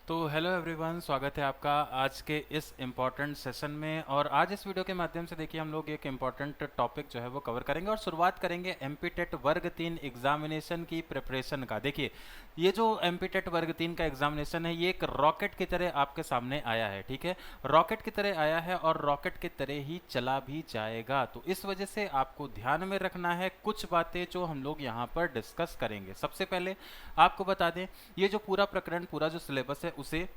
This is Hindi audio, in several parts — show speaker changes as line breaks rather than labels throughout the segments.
तो हेलो एवरीवन, स्वागत है आपका आज के इस इम्पॉर्टेंट सेशन में। और आज इस वीडियो के माध्यम से देखिए हम लोग एक इम्पॉर्टेंट टॉपिक जो है वो कवर करेंगे और शुरुआत करेंगे एमपीटेट वर्ग 3 एग्जामिनेशन की प्रिपरेशन का। देखिए ये जो एमपीटेट वर्ग 3 का एग्जामिनेशन है ये एक रॉकेट की तरह आपके सामने आया है, ठीक है। रॉकेट की तरह आया है और रॉकेट की तरह ही चला भी जाएगा। तो इस वजह से आपको ध्यान में रखना है कुछ बातें जो हम लोग यहाँ पर डिस्कस करेंगे। सबसे पहले आपको बता दें, ये जो पूरा प्रकरण, पूरा जो सिलेबस है उसे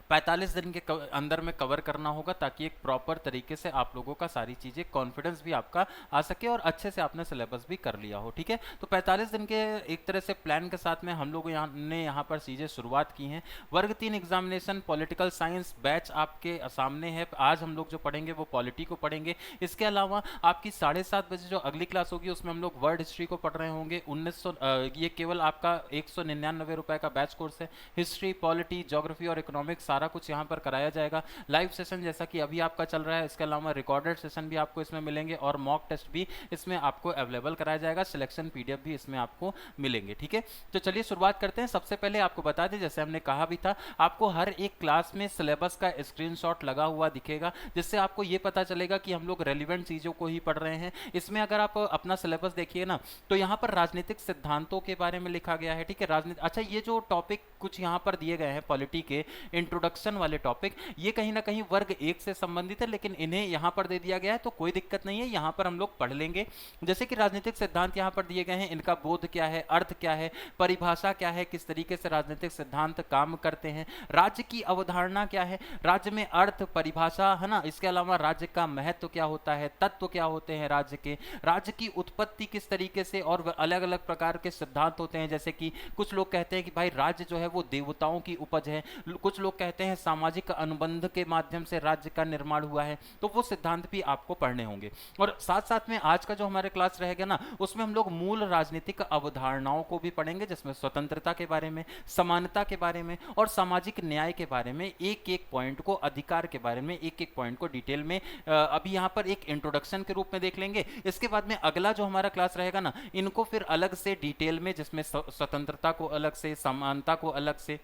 45 दिन के अंदर में कवर करना होगा, ताकि एक प्रॉपर तरीके से आप लोगों का सारी चीज़ें कॉन्फिडेंस भी आपका आ सके और अच्छे से आपने सिलेबस भी कर लिया हो, ठीक है। तो 45 दिन के एक तरह से प्लान के साथ में हम लोग यहाँ पर चीज़ें शुरुआत की हैं। वर्ग 3 एग्जामिनेशन पॉलिटिकल साइंस बैच आपके सामने है। आज हम लोग जो पढ़ेंगे वो पॉलिटी को पढ़ेंगे। इसके अलावा आपकी 7:30 बजे जो अगली क्लास होगी उसमें हम लोग वर्ल्ड हिस्ट्री को पढ़ रहे होंगे। 1900 ये केवल आपका 199 रुपए का बैच कोर्स है। हिस्ट्री, पॉलिटी, ज्योग्राफी और इकोनॉमिक्स सारा कुछ यहाँ पर कराया जाएगा। लाइव सेशन जैसा कि अभी आपका चल रहा है, इसके अलावा रिकॉर्डेड सेशन भी आपको इसमें मिलेंगे और मॉक टेस्ट भी इसमें आपको अवेलेबल कराया जाएगा। सिलेक्शन पीडीएफ भी इसमें आपको मिलेंगे, ठीक है। तो चलिए शुरुआत करते हैं। सबसे पहले आपको बता दें, जैसे हमने कहा भी था, आपको हर एक क्लास में सिलेबस का स्क्रीनशॉट लगा हुआ दिखेगा, जिससे आपको ये पता चलेगा कि हम लोग रेलिवेंट चीजों को ही पढ़ रहे हैं। इसमें अगर आप अपना सिलेबस देखिए ना, तो यहाँ पर राजनीतिक सिद्धांतों के बारे में लिखा गया है, ठीक है। राजनीति, अच्छा, ये जो टॉपिक कुछ यहाँ पर दिए गए हैं पॉलिटी के इंट्रोडक्शन वाले टॉपिक, ये कहीं ना कहीं वर्ग 1 से संबंधित है, लेकिन इन्हें यहाँ पर दे दिया गया है तो कोई दिक्कत नहीं है, यहाँ पर हम लोग पढ़ लेंगे। जैसे कि राजनीतिक सिद्धांत यहाँ पर दिए गए हैं, इनका बोध क्या है, अर्थ क्या है, परिभाषा क्या है, किस तरीके से राजनीतिक सिद्धांत काम करते हैं, राज्य की अवधारणा क्या है, राज्य में अर्थ, परिभाषा, है ना। इसके अलावा राज्य का महत्व क्या होता है, तत्व क्या होते हैं राज्य के, राज्य की उत्पत्ति किस तरीके से, और अलग अलग प्रकार के सिद्धांत होते हैं। जैसे कि कुछ लोग कहते हैं कि भाई राज्य जो है वो देवताओं की उपज है, कुछ लोग कहते हैं सामाजिक अनुबंध के माध्यम से राज्य का निर्माण हुआ है। तो वो सिद्धांत भी आपको पढ़ने होंगे। और साथ साथ में आज का जो हमारे क्लास रहेगा ना, उसमें हम लोग मूल राजनीतिक अवधारणाओं को भी पढ़ेंगे, जिसमें स्वतंत्रता के बारे में, समानता के बारे में और सामाजिक न्याय के बारे में एक एक पॉइंट को, अधिकार के बारे में एक एक पॉइंट को डिटेल में अभी यहाँ पर एक इंट्रोडक्शन के रूप में देख लेंगे। इसके बाद में अगला जो हमारा क्लास रहेगा ना, इनको फिर अलग से डिटेल में, जिसमें स्वतंत्रता को अलग से, समानता को अलग से,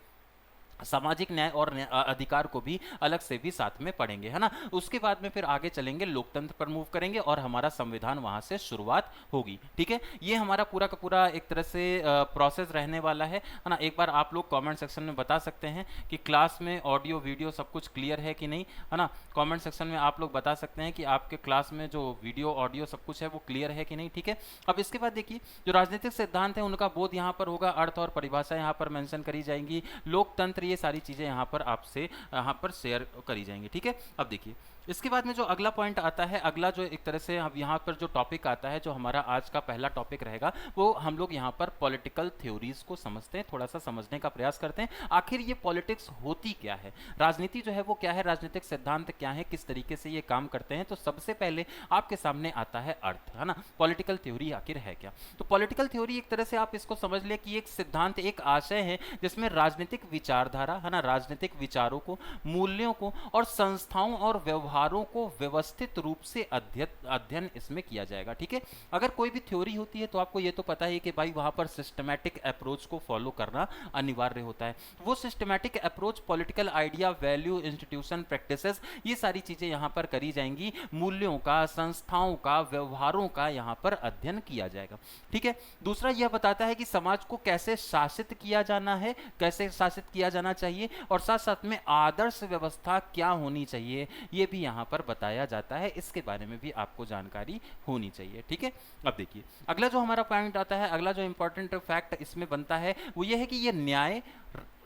सामाजिक न्याय और अधिकार को भी अलग से भी साथ में पढ़ेंगे, है ना। उसके बाद में फिर आगे चलेंगे, लोकतंत्र पर मूव करेंगे और हमारा संविधान वहां से शुरुआत होगी, ठीक है। ये हमारा पूरा का पूरा एक तरह से प्रोसेस रहने वाला है ना। एक बार आप लोग कमेंट सेक्शन में बता सकते हैं कि क्लास में ऑडियो वीडियो सब कुछ क्लियर है कि नहीं, है ना। कमेंट सेक्शन में आप लोग बता सकते हैं कि आपके क्लास में जो वीडियो ऑडियो सब कुछ है वो क्लियर है कि नहीं, ठीक है। अब इसके बाद देखिए, जो राजनीतिक सिद्धांत है उनका बोध यहाँ पर होगा, अर्थ और परिभाषा यहाँ पर मेंशन करी जाएंगी, लोकतंत्र, ये सारी चीजें यहाँ पर आपसे यहाँ पर शेयर करी जाएंगी, ठीक है। अब देखिए इसके बाद में जो अगला पॉइंट आता है, अगला जो एक तरह से अब यहाँ पर जो टॉपिक आता है, जो हमारा आज का पहला टॉपिक रहेगा, वो हम लोग यहाँ पर पॉलिटिकल थ्योरीज को समझते हैं, थोड़ा सा समझने का प्रयास करते हैं। आखिर ये पॉलिटिक्स होती क्या है, राजनीति जो है वो क्या है, राजनीतिक सिद्धांत क्या है, किस तरीके से ये काम करते हैं। तो सबसे पहले आपके सामने आता है अर्थ, है ना। पॉलिटिकल थ्योरी आखिर है क्या। तो पॉलिटिकल थ्योरी एक तरह से आप इसको समझ ले कि एक सिद्धांत, एक आशय है जिसमें राजनीतिक विचारधारा, है ना, राजनीतिक विचारों को, मूल्यों को और संस्थाओं और व्यवहारों को व्यवस्थित रूप से अध्ययन इसमें किया जाएगा, ठीक है। अगर कोई भी थ्योरी होती है तो आपको ये तो पता ही कि भाई वहां पर सिस्टमैटिक अप्रोच को फॉलो करना अनिवार्य होता है। वो systematic approach political idea, value, institution, practices, ये सारी चीजें यहां पर करी जाएंगी। मूल्यों का, संस्थाओं का, व्यवहारों का यहां पर अध्ययन किया जाएगा, ठीक है। दूसरा यह बताता है कि समाज को कैसे शासित किया जाना है, कैसे शासित किया जाना चाहिए, और साथ साथ में आदर्श व्यवस्था क्या होनी चाहिए, ये भी यहां पर बताया जाता है। इसके बारे में भी आपको जानकारी होनी चाहिए, ठीक है। अब देखिए अगला जो हमारा पॉइंट आता है, अगला जो इंपॉर्टेंट फैक्ट इसमें बनता है वो ये है कि ये न्याय,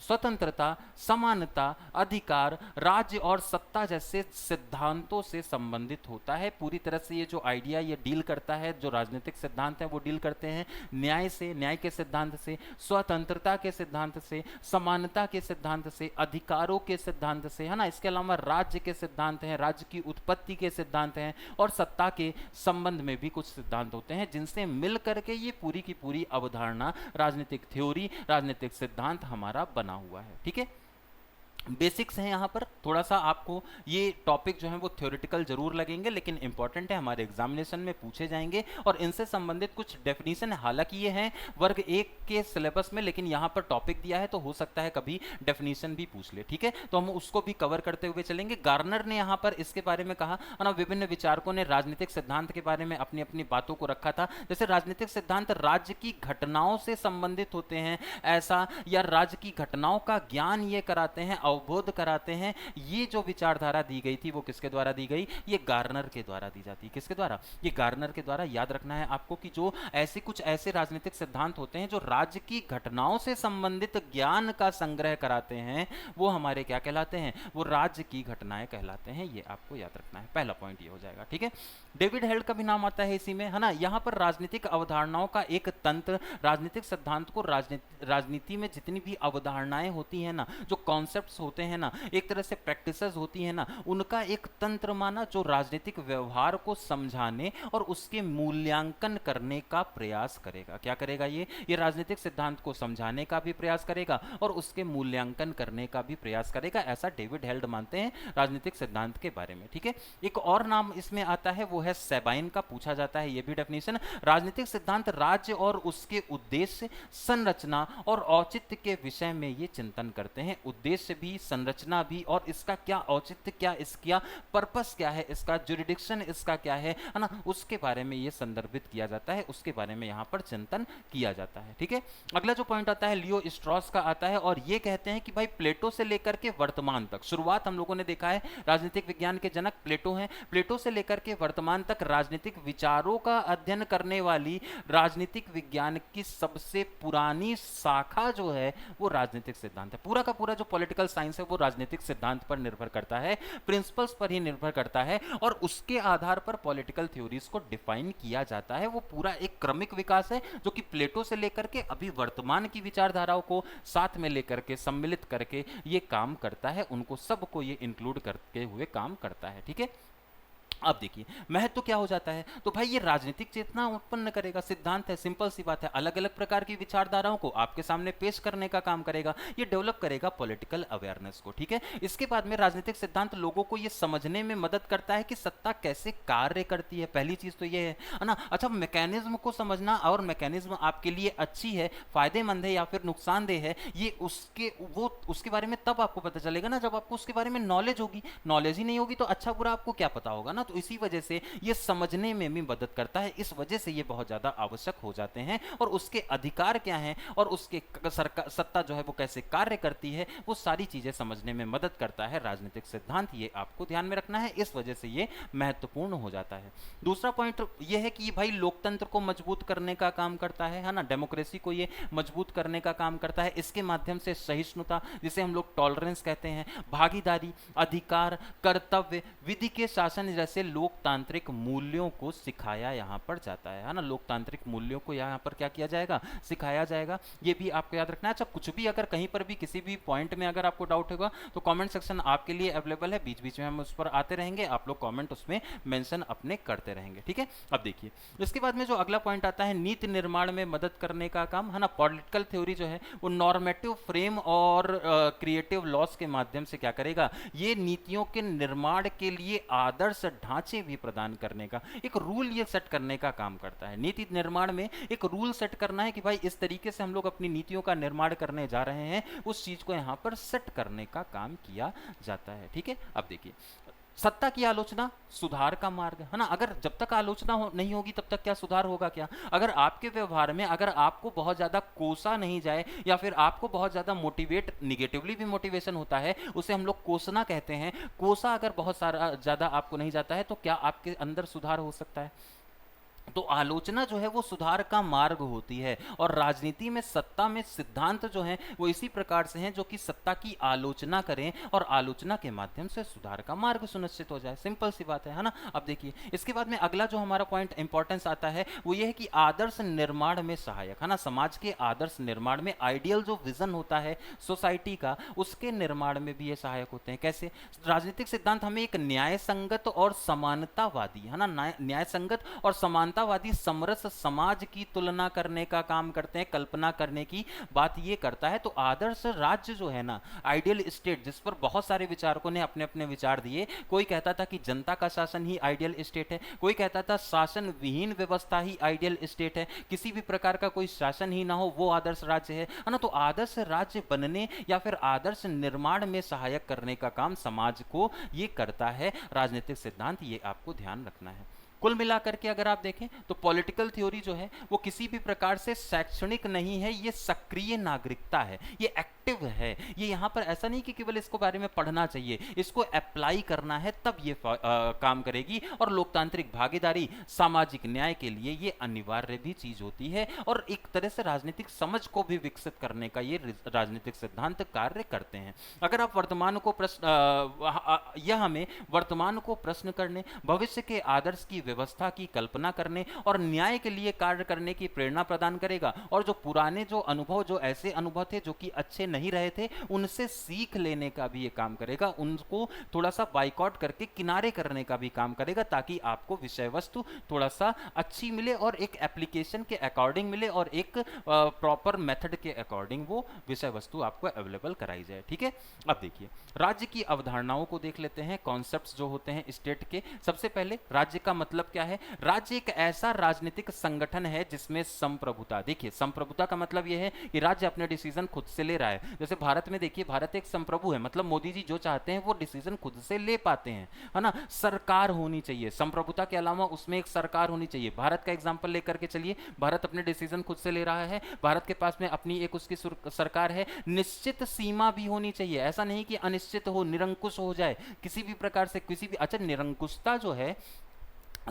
स्वतंत्रता, समानता, अधिकार, राज्य और सत्ता जैसे सिद्धांतों से संबंधित होता है। पूरी तरह से ये जो आइडिया ये डील करता है, जो राजनीतिक सिद्धांत है वो डील करते हैं न्याय से, न्याय के सिद्धांत से, स्वतंत्रता के सिद्धांत से, समानता के सिद्धांत से, अधिकारों के सिद्धांत से, है ना। इसके अलावा राज्य के सिद्धांत हैं, राज्य की उत्पत्ति के सिद्धांत हैं और सत्ता के संबंध में भी कुछ सिद्धांत होते हैं, जिनसे मिल करके ये पूरी की पूरी अवधारणा, राजनीतिक थ्योरी, राजनीतिक सिद्धांत हमारा बना हुआ है, ठीक है। बेसिक्स हैं यहाँ पर। थोड़ा सा आपको ये टॉपिक जो है वो थ्योरेटिकल जरूर लगेंगे, लेकिन इंपॉर्टेंट है, हमारे एग्जामिनेशन में पूछे जाएंगे। और इनसे संबंधित कुछ डेफिनेशन, हालांकि ये हैं वर्ग एक के सिलेबस में, लेकिन यहाँ पर टॉपिक दिया है तो हो सकता है कभी डेफिनेशन भी पूछ ले, ठीक है, तो हम उसको भी कवर करते हुए चलेंगे। गार्नर ने यहाँ पर इसके बारे में कहा है ना, विभिन्न विचारकों ने राजनीतिक सिद्धांत के बारे में अपनी अपनी बातों को रखा था। जैसे राजनीतिक सिद्धांत राज्य की घटनाओं से संबंधित होते हैं ऐसा, या राज्य की घटनाओं का ज्ञान ये कराते हैं, अवबोध कराते हैं। ये जो विचारधारा दी गई थी वो किसके द्वारा दी गई? ये गार्नर के द्वारा दी जाती है। किसके द्वारा? ये गार्नर के द्वारा। याद रखना है आपको कि जो ऐसे कुछ ऐसे राजनीतिक सिद्धांत होते हैं जो राज्य की घटनाओं से संबंधित ज्ञान का संग्रह कराते हैं, वो हमारे क्या कहलाते हैं? वो राज्य की घटनाएं कहलाते हैं। ये आपको याद रखना है, पहला पॉइंट ये हो जाएगा, ठीक है। डेविड हेल्ड का भी नाम आता है इसी में, है ना। यहाँ पर राजनीतिक अवधारणाओं का एक तंत्र, राजनीतिक सिद्धांत को राजनीति में जितनी भी अवधारणाएं होती हैं ना, जो कॉन्सेप्ट्स होते हैं ना, एक तरह से प्रैक्टिसेस होती हैं ना, उनका एक तंत्र माना जो राजनीतिक व्यवहार को समझाने और उसके मूल्यांकन करने का प्रयास करेगा। क्या करेगा? ये राजनीतिक सिद्धांत को समझाने का भी प्रयास करेगा और उसके मूल्यांकन करने का भी प्रयास करेगा। ऐसा डेविड हेल्ड मानते हैं राजनीतिक सिद्धांत के बारे में, ठीक है। एक और नाम इसमें आता है, वो है सेबाइन का। पूछा जाता है ये भी डेफिनेशन। राजनीतिक सिद्धांत राज्य और उसके उद्देश्य, संरचना और औचित्य के विषय में ये चिंतन करते हैं। उद्देश्य भी, संरचना भी, और इसका क्या औचित्य, क्या इसका पर्पस क्या है, इसका जुरिडिक्शन इसका क्या है ना, उसके बारे में ये संदर्भित किया जाता है, उसके बारे में यहाँ पर चिंतन किया जाता है, ठीक है। अगला जो पॉइंट आता है लियो स्ट्रॉस का आता है, और ये कहते हैं कि भाई प्लेटो से लेकर के वर्तमान तक, शुरुआत हम लोगों ने देखा है राजनीतिक विज्ञान के जनक प्लेटो हैं। प्लेटो से लेकर के वर्तमान तक राजनीतिक विचारों का अध्ययन करने वाली राजनीतिक विज्ञान की सबसे पुरानी शाखा जो है वो राजनीतिक सिद्धांत है। पूरा का पूरा जो पॉलिटिकल साइंस है वो राजनीतिक सिद्धांत पर निर्भर करता है, प्रिंसिपल्स पर ही निर्भर करता है, और उसके आधार पर पॉलिटिकल थ्योरीज को डिफाइन किया जाता है। वो पूरा एक क्रमिक विकास है जो कि प्लेटो से लेकर के अभी वर्तमान की विचारधाराओं को साथ में लेकर के, सम्मिलित करके ये काम करता है, उनको सबको ये इंक्लूड करते हुए काम करता है, ठीक है। अब देखिए महत्व क्या हो जाता है, तो भाई ये राजनीतिक चेतना उत्पन्न करेगा, सिद्धांत है, सिंपल सी बात है, अलग अलग प्रकार की विचारधाराओं को आपके सामने पेश करने का काम करेगा, ये डेवलप करेगा पॉलिटिकल अवेयरनेस को, ठीक है। इसके बाद में राजनीतिक सिद्धांत लोगों को ये समझने में मदद करता है कि सत्ता कैसे कार्य करती है। पहली चीज तो ये है ना। अच्छा, मैकेनिज्म को समझना, और मैकेनिज्म आपके लिए अच्छी है, फायदेमंद है या फिर नुकसानदेह है, ये उसके बारे में तब आपको पता चलेगा ना जब आपको उसके बारे में नॉलेज होगी। नॉलेज ही नहीं होगी तो अच्छा बुरा आपको क्या पता होगा ना। तो इसी वजह से ये समझने में भी मदद करता है, इस वजह से ये बहुत ज्यादा आवश्यक हो जाते हैं। और उसके अधिकार क्या हैं और उसके सत्ता जो है वो कैसे कार्य करती है, वो सारी चीजें समझने में मदद करता है राजनीतिक सिद्धांत। ये आपको ध्यान में रखना है, इस वजह से ये महत्वपूर्ण हो जाता है। दूसरा पॉइंट ये है कि भाई लोकतंत्र को मजबूत करने का काम करता है ना, डेमोक्रेसी को ये मजबूत करने का काम करता है। इसके माध्यम से सहिष्णुता, जिसे हम लोग टॉलरेंस कहते हैं, भागीदारी, अधिकार, कर्तव्य, विधि के शासन जैसे लोकतांत्रिक मूल्यों को सिखाया यहां पर जाता है ना। लोकतांत्रिक मूल्यों को यहां पर क्या किया जाएगा? सिखाया जाएगा। ये भी आपको याद रखना है। अच्छा, कुछ भी अगर कहीं पर भी किसी भी पॉइंट में अगर आपको डाउट होगा तो कमेंट सेक्शन आपके लिए अवेलेबल है, बीच बीच में हम उस पर आते रहेंगे, आप लोग कमेंट उसमें मेंशन अपने करते रहेंगे, ठीक है। अब देखिए इसके बाद में जो अगला पॉइंट आता है नीति निर्माण में मदद करने का काम, है ना। पॉलिटिकल थ्योरी जो है वो नॉर्मेटिव फ्रेम और क्रिएटिव लॉस के माध्यम से क्या करेगा? ये नीतियों के निर्माण के लिए आदर्श ढांचे भी प्रदान करने का, एक रूल ये सेट करने का काम करता है। नीति निर्माण में एक रूल सेट करना है कि भाई इस तरीके से हम लोग अपनी नीतियों का निर्माण करने जा रहे हैं, उस चीज को यहां पर सेट करने का काम किया जाता है, ठीक है। अब देखिए सत्ता की आलोचना सुधार का मार्ग, है ना। अगर जब तक आलोचना नहीं होगी तब तक क्या सुधार होगा? क्या अगर आपके व्यवहार में अगर आपको बहुत ज्यादा कोसा नहीं जाए, या फिर आपको बहुत ज्यादा मोटिवेट, निगेटिवली भी मोटिवेशन होता है, उसे हम लोग कोसना कहते हैं, कोसा अगर बहुत सारा ज्यादा आपको नहीं जाता है तो क्या आपके अंदर सुधार हो सकता है? तो आलोचना जो है वो सुधार का मार्ग होती है। और राजनीति में, सत्ता में सिद्धांत जो हैं वो इसी प्रकार से हैं जो कि सत्ता की आलोचना करें और आलोचना के माध्यम से सुधार का मार्ग सुनिश्चित हो जाए। सिंपल सी बात है ना। अब देखिए इसके बाद में अगला जो हमारा पॉइंट इंपॉर्टेंस आता है वो ये है कि आदर्श निर्माण में सहायक, है ना। समाज के आदर्श निर्माण में, आइडियल जो विजन होता है सोसाइटी का, उसके निर्माण में भी ये सहायक होते हैं। कैसे? राजनीतिक सिद्धांत हमें एक न्याय संगत और समानतावादी, है ना, न्याय संगत और समानता समतावादी समरस समाज की तुलना करने का काम करते हैं, कल्पना करने की बात ये करता है। तो आदर्श राज्य जो है ना, आइडियल स्टेट, जिस पर बहुत सारे विचारकों ने अपने अपने विचार दिए। कोई कहता था कि जनता का शासन ही आइडियल स्टेट है, कोई कहता था शासन विहीन व्यवस्था ही आइडियल स्टेट है, किसी भी प्रकार का कोई शासन ही ना हो वो आदर्श राज्य है ना। तो आदर्श राज्य बनने या फिर आदर्श निर्माण में सहायक करने का काम समाज को ये करता है राजनीतिक सिद्धांत, ये आपको ध्यान रखना है। कुल मिलाकर के अगर आप देखें तो पॉलिटिकल थ्योरी जो है वो किसी भी प्रकार से शैक्षणिक नहीं है, ये सक्रिय नागरिकता है, ये एक्टिव है। ये यहाँ पर ऐसा नहीं कि केवल इसको बारे में पढ़ना चाहिए, इसको अप्लाई करना है, तब ये काम करेगी। और लोकतांत्रिक भागीदारी, सामाजिक न्याय के लिए ये अनिवार्य भी चीज होती है, और एक तरह से राजनीतिक समझ को भी विकसित करने का ये राजनीतिक सिद्धांत कार्य करते हैं। अगर आप वर्तमान को यह हमें वर्तमान को प्रश्न करने, भविष्य के आदर्श की व्यवस्था की कल्पना करने और न्याय के लिए कार्य करने की प्रेरणा प्रदान करेगा। और जो पुराने जो अनुभव, जो ऐसे अनुभव थे जो कि अच्छे नहीं रहे थे, उनसे सीख लेने का भी ये काम करेगा, उनको थोड़ा सा बाइकआउट करके किनारे करने का भी काम करेगा, ताकि आपको विषय वस्तु थोड़ा सा अच्छी मिले और एक एप्लीकेशन के अकॉर्डिंग मिले और एक प्रॉपर मेथड के अकॉर्डिंग वो विषय वस्तु आपको अवेलेबल कराई जाए। ठीक है, अब देखिए राज्य की अवधारणाओं को देख लेते हैं, कॉन्सेप्ट्स जो होते हैं स्टेट के। सबसे पहले राज्य का मतलब क्या है? राज्य एक ऐसा राजनीतिक संगठन है जिसमें संप्रभुता, देखिए संप्रभुता का मतलब यह है कि राज्य अपने डिसीजन खुद से ले रहा है। जैसे भारत में देखिए, भारत एक संप्रभु है, मतलब मोदी जी जो चाहते हैं वो डिसीजन खुद से ले पाते हैं, है ना। सरकार होनी चाहिए, संप्रभुता के अलावा उसमें एक सरकार होनी चाहिए। भारत का एग्जांपल लेकर के चलिए, भारत अपने डिसीजन खुद से ले रहा है, भारत के पास में अपनी एक उसकी सरकार है। निश्चित सीमा भी होनी चाहिए, ऐसा नहीं कि अनिश्चित हो, निरंकुश हो जाए किसी भी प्रकार से, किसी भी। अच्छा, निरंकुशता जो है,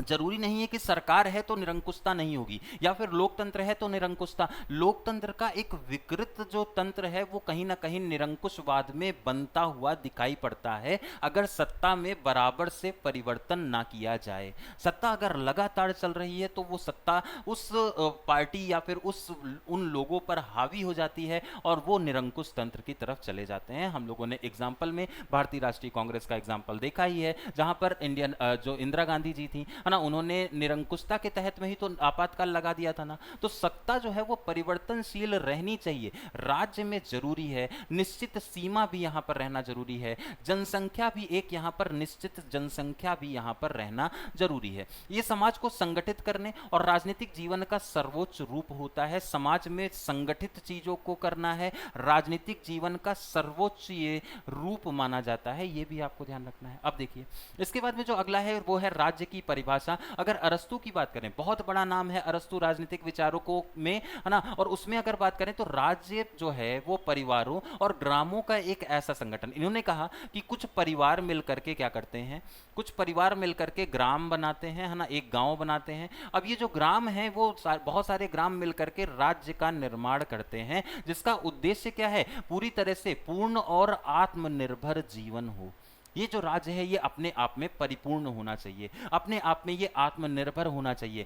जरूरी नहीं है कि सरकार है तो निरंकुशता नहीं होगी, या फिर लोकतंत्र है तो निरंकुशता। लोकतंत्र का एक विकृत जो तंत्र है वो कहीं ना कहीं निरंकुशवाद में बनता हुआ दिखाई पड़ता है, अगर सत्ता में बराबर से परिवर्तन ना किया जाए। सत्ता अगर लगातार चल रही है तो वो सत्ता उस पार्टी या फिर उन लोगों पर हावी हो जाती है और वो निरंकुश तंत्र की तरफ चले जाते हैं। हम लोगों ने एग्जाम्पल में भारतीय राष्ट्रीय कांग्रेस का एग्जाम्पल देखा ही है, जहां पर जो इंदिरा गांधी जी थी, है ना, उन्होंने निरंकुशता के तहत में ही तो आपातकाल लगा दिया था ना। तो सत्ता जो है वो परिवर्तनशील रहनी चाहिए, राज्य में जरूरी है। निश्चित सीमा भी यहां पर रहना जरूरी है, जनसंख्या भी एक यहां पर निश्चित जनसंख्या भी यहां पर रहना जरूरी है। ये समाज को संगठित करने और राजनीतिक जीवन का सर्वोच्च रूप होता है। समाज में संगठित चीजों को करना है, राजनीतिक जीवन का सर्वोच्च ये रूप माना जाता है, ये भी आपको ध्यान रखना है। अब देखिए इसके बाद में जो अगला है वो है राज्य की परिभाषा। अगर अरस्तु की बात करें, बहुत बड़ा नाम है अरस्तु राजनीतिक विचारकों में, है ना, और उसमें अगर बात करें तो राज्य जो है वो परिवारों और ग्रामों का एक ऐसा संगठन। इन्होंने कहा कि कुछ परिवार मिलकर के क्या करते हैं, कुछ परिवार मिलकर के ग्राम बनाते हैं, है ना, एक गांव बनाते हैं। अब ये जो ग्राम है वो बहुत सारे ग्राम मिलकर के राज्य का निर्माण करते हैं, जिसका उद्देश्य क्या है? पूरी तरह से पूर्ण और आत्मनिर्भर जीवन हो। ये जो राज्य है ये अपने आप में परिपूर्ण होना चाहिए, अपने आप में ये आत्मनिर्भर होना चाहिए,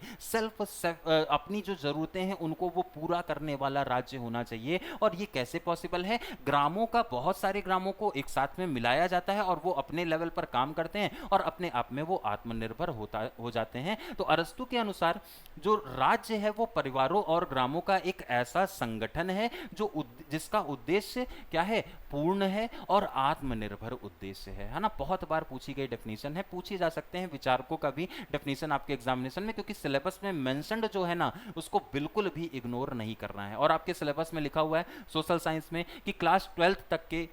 अपनी जो जरूरतें हैं उनको वो पूरा करने वाला राज्य होना चाहिए। और ये कैसे पॉसिबल है? ग्रामों का, बहुत सारे ग्रामों को एक साथ में मिलाया जाता है और वो अपने लेवल पर काम करते हैं और अपने आप में वो आत्मनिर्भर हो जाते हैं। तो अरस्तु के अनुसार जो राज्य है वो परिवारों और ग्रामों का एक ऐसा संगठन है जिसका उद्देश्य क्या है? पूर्ण है और आत्मनिर्भर उद्देश्य है ना। बहुत बार पूछी गई डेफिनेशन है, पूछी जा सकते हैं विचारकों का भी डेफिनेशन आपके एग्जामिनेशन में, क्योंकि सिलेबस में मेंशन्ड जो है ना उसको बिल्कुल भी इग्नोर नहीं करना है। और आपके सिलेबस में लिखा हुआ है सोशल साइंस में कि क्लास 12th तक के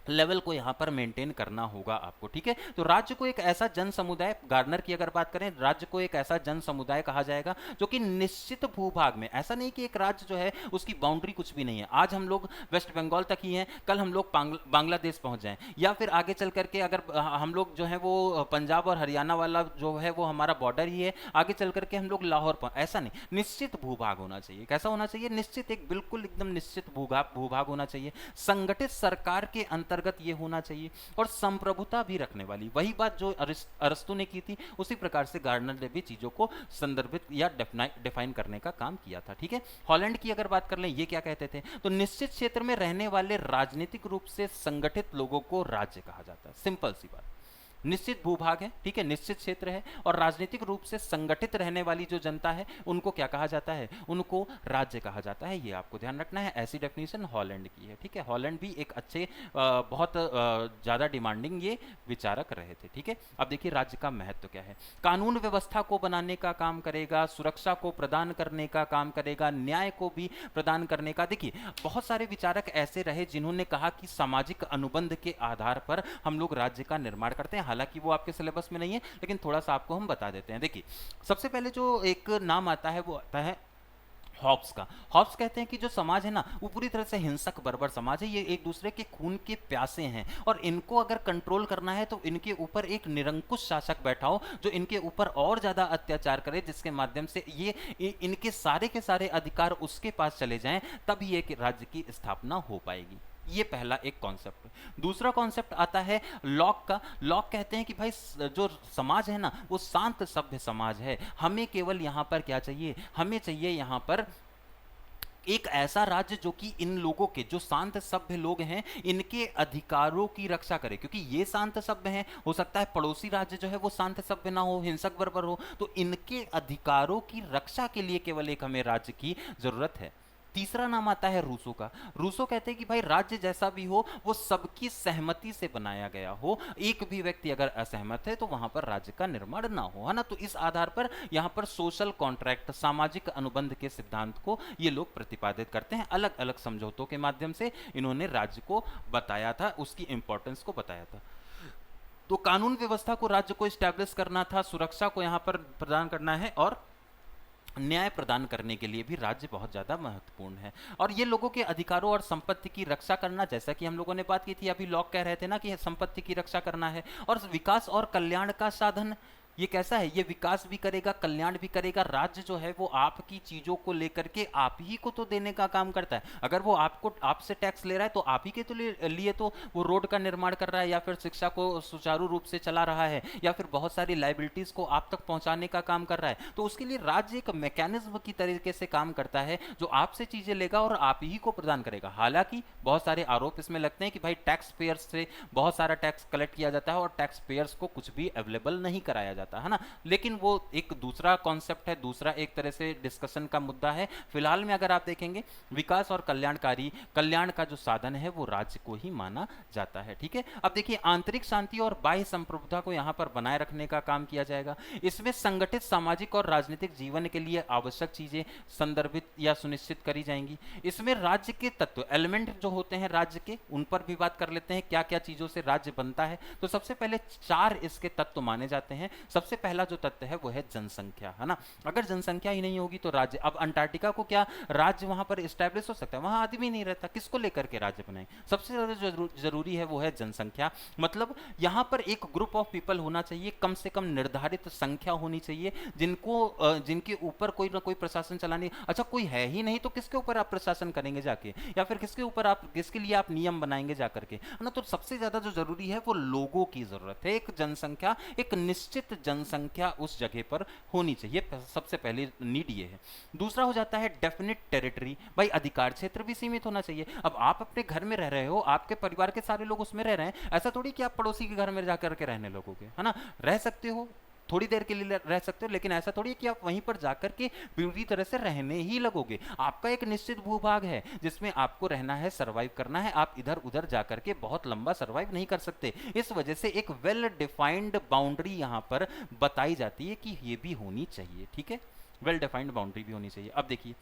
लेवल को यहां पर मेंटेन करना होगा आपको, ठीक है। तो राज्य को एक ऐसा जन समुदाय, गार्डनर की अगर बात करें, राज्य को एक ऐसा जन समुदाय कहा जाएगा जो कि निश्चित भूभाग में, ऐसा नहीं कि एक राज्य जो है उसकी बाउंड्री कुछ भी नहीं है। आज हम लोग वेस्ट बंगाल तक ही हैं, कल हम लोग बांग्लादेश पहुंच जाएं, या फिर आगे चल करके अगर हम लोग जो है वो पंजाब और हरियाणा वाला जो है वो हमारा बॉर्डर ही है, आगे चल करके हम लोग लाहौर पहुंच, ऐसा नहीं। निश्चित भूभाग होना चाहिए। कैसा होना चाहिए? निश्चित, एक बिल्कुल एकदम निश्चित भूभाग होना चाहिए। संगठित सरकार के अंतर्गत ये होना चाहिए और संप्रभुता भी रखने वाली। वही बात जो अरस्तु ने की थी उसी प्रकार से गार्डनर ने भी चीजों को संदर्भित या डिफाइन करने का काम किया था, ठीक है। हॉलैंड की अगर बात कर लें, ये क्या कहते थे? तो निश्चित क्षेत्र में रहने वाले राजनीतिक रूप से संगठित लोगों को राज्य कहा जाता है। सिंपल सी बात। निश्चित भूभाग है, ठीक है, निश्चित क्षेत्र है, और राजनीतिक रूप से संगठित रहने वाली जो जनता है उनको क्या कहा जाता है, उनको राज्य कहा जाता है। ये आपको ध्यान रखना है। ऐसी डेफिनेशन हॉलैंड की है, ठीक है। हॉलैंड भी एक अच्छे बहुत ज़्यादा डिमांडिंग ये विचारक रहे थे, ठीक है। अब देखिए राज्य का महत्व क्या है। कानून व्यवस्था को बनाने का काम करेगा, सुरक्षा को प्रदान करने का काम करेगा, न्याय को भी प्रदान करने का। देखिए बहुत सारे विचारक ऐसे रहे जिन्होंने कहा कि सामाजिक अनुबंध के आधार पर हम लोग राज्य का निर्माण करते हैं। हालांकि वो आपके सिलेबस में नहीं है, लेकिन थोड़ा सा आपको हम बता देते हैं। देखिए सबसे पहले जो एक नाम आता है वो आता है हॉब्स का। हॉब्स कहते हैं कि जो समाज है ना वो पूरी तरह से हिंसक बर्बर समाज है, ये एक दूसरे के खून के प्यासे हैं, और इनको अगर कंट्रोल करना है तो इनके ऊपर एक निरंकुश शासक बैठा हो जो इनके ऊपर और ज्यादा अत्याचार करे, जिसके माध्यम से ये इनके सारे के सारे अधिकार उसके पास चले जाएं, तब ये एक राज्य की स्थापना हो पाएगी। ये पहला एक कॉन्सेप्ट। दूसरा कॉन्सेप्ट आता है लॉक का। लॉक कहते हैं कि भाई जो समाज है ना वो शांत सभ्य समाज है, हमें केवल यहां पर क्या चाहिए, हमें चाहिए यहां पर एक ऐसा राज्य जो कि इन लोगों के, जो शांत सभ्य लोग हैं, इनके अधिकारों की रक्षा करे, क्योंकि ये शांत सभ्य हैं। हो सकता है पड़ोसी राज्य जो है वो शांत सभ्य ना हो, हिंसक बर्बर हो, तो इनके अधिकारों की रक्षा के लिए केवल एक हमें राज्य की जरूरत है। तीसरा नाम आता है रूसो का। रूसो कहते हैं कि भाई राज्य जैसा भी हो वो सबकी सहमति से बनाया गया हो, एक भी व्यक्ति अगर असहमत है तो वहां पर राज्य का निर्माण ना हो, है ना। तो इस आधार पर यहां पर सोशल कॉन्ट्रैक्ट, सामाजिक अनुबंध के सिद्धांत को ये लोग प्रतिपादित करते हैं। अलग अलग समझौतों के माध्यम से इन्होंने राज्य को बताया था, उसकी इंपॉर्टेंस को बताया था। तो कानून व्यवस्था को राज्य को स्टैब्लिश करना था, सुरक्षा को यहां पर प्रदान करना है, और न्याय प्रदान करने के लिए भी राज्य बहुत ज्यादा महत्वपूर्ण है। और ये लोगों के अधिकारों और संपत्ति की रक्षा करना, जैसा कि हम लोगों ने बात की थी अभी, लॉक कह रहे थे ना कि संपत्ति की रक्षा करना है, और विकास और कल्याण का साधन। ये कैसा है, ये विकास भी करेगा, कल्याण भी करेगा। राज्य जो है वो आपकी चीजों को लेकर के आप ही को तो देने का काम करता है। अगर वो आपसे टैक्स ले रहा है तो आप ही के तो लिए तो वो रोड का निर्माण कर रहा है, या फिर शिक्षा को सुचारू रूप से चला रहा है, या फिर बहुत सारी लाइबिलिटीज को आप तक पहुंचाने का काम कर रहा है। तो उसके लिए राज्य एक मैकेनिज्म की तरीके से काम करता है, जो आपसे चीजें लेगा और आप ही को प्रदान करेगा। हालांकि बहुत सारे आरोप इसमें लगते हैं कि भाई टैक्स पेयर्स से बहुत सारा टैक्स कलेक्ट किया जाता है और टैक्स पेयर्स को कुछ भी अवेलेबल नहीं कराया जाता है ना, लेकिन वो एक दूसरा कॉन्सेप्ट है, दूसरा एक तरह से डिस्कशन का मुद्दा है। फिलहाल में अगर आप देखेंगे विकास और कल्याण का जो साधन है वो राज्य को ही माना जाता है, ठीक है। अब देखिए आंतरिक शांति और बाह्य संप्रभुता को यहां पर बनाए रखने का काम किया जाएगा। इसमें संगठित सामाजिक और राजनीतिक जीवन के लिए आवश्यक चीजें संदर्भित या सुनिश्चित करी जाएंगी। इसमें राज्य के तत्व, एलिमेंट जो होते हैं राज्य के, उन पर भी बात कर लेते हैं, क्या क्या चीजों से राज्य बनता है। तो सबसे पहले 4 इसके तत्व माने जाते हैं। सबसे पहला जो तत्व है वो है जनसंख्या, है ना। अगर जनसंख्या ही नहीं होगी तो राज्य, अब अंटार्कटिका को क्या राज्य वहां पर एस्टैब्लिश हो सकता है, वहां आदमी नहीं रहता, किसको लेकर के राज्य बनाएंगे। सबसे ज्यादा जो जरूरी है वो है जनसंख्या, मतलब यहां पर एक ग्रुप ऑफ पीपल होना चाहिए, कम से कम निर्धारित संख्या होनी चाहिए, जिनके ऊपर कोई ना कोई प्रशासन चलाने। अच्छा कोई है ही नहीं तो किसके ऊपर आप प्रशासन करेंगे जाके, या फिर किसके लिए आप नियम बनाएंगे जाकर के, है ना। तो सबसे ज्यादा जो जरूरी है वो लोगों की जरूरत है, एक जनसंख्या, एक निश्चित जनसंख्या उस जगह पर होनी चाहिए। सबसे पहली नीड ये है। दूसरा हो जाता है डेफिनिट टेरिटरी, भाई अधिकार क्षेत्र भी सीमित होना चाहिए। अब आप अपने घर में रह रहे हो, आपके परिवार के सारे लोग उसमें रह रहे हैं, ऐसा थोड़ी कि आप पड़ोसी के घर में जाकर के रहने लगोगे, है ना। रह सकते हो, थोड़ी देर के लिए रह सकते हो, लेकिन ऐसा थोड़ी कि आप वहीं पर जाकर के पूरी तरह से रहने ही लगोगे। आपका एक निश्चित भूभाग है जिसमें आपको रहना है, सरवाइव करना है। आप इधर उधर जाकर के बहुत लंबा सरवाइव नहीं कर सकते। इस वजह से एक वेल डिफाइंड बाउंड्री यहां पर बताई जाती है कि ये भी होनी चाहिए, ठीक है, वेल डिफाइंड बाउंड्री भी होनी चाहिए। अब देखिए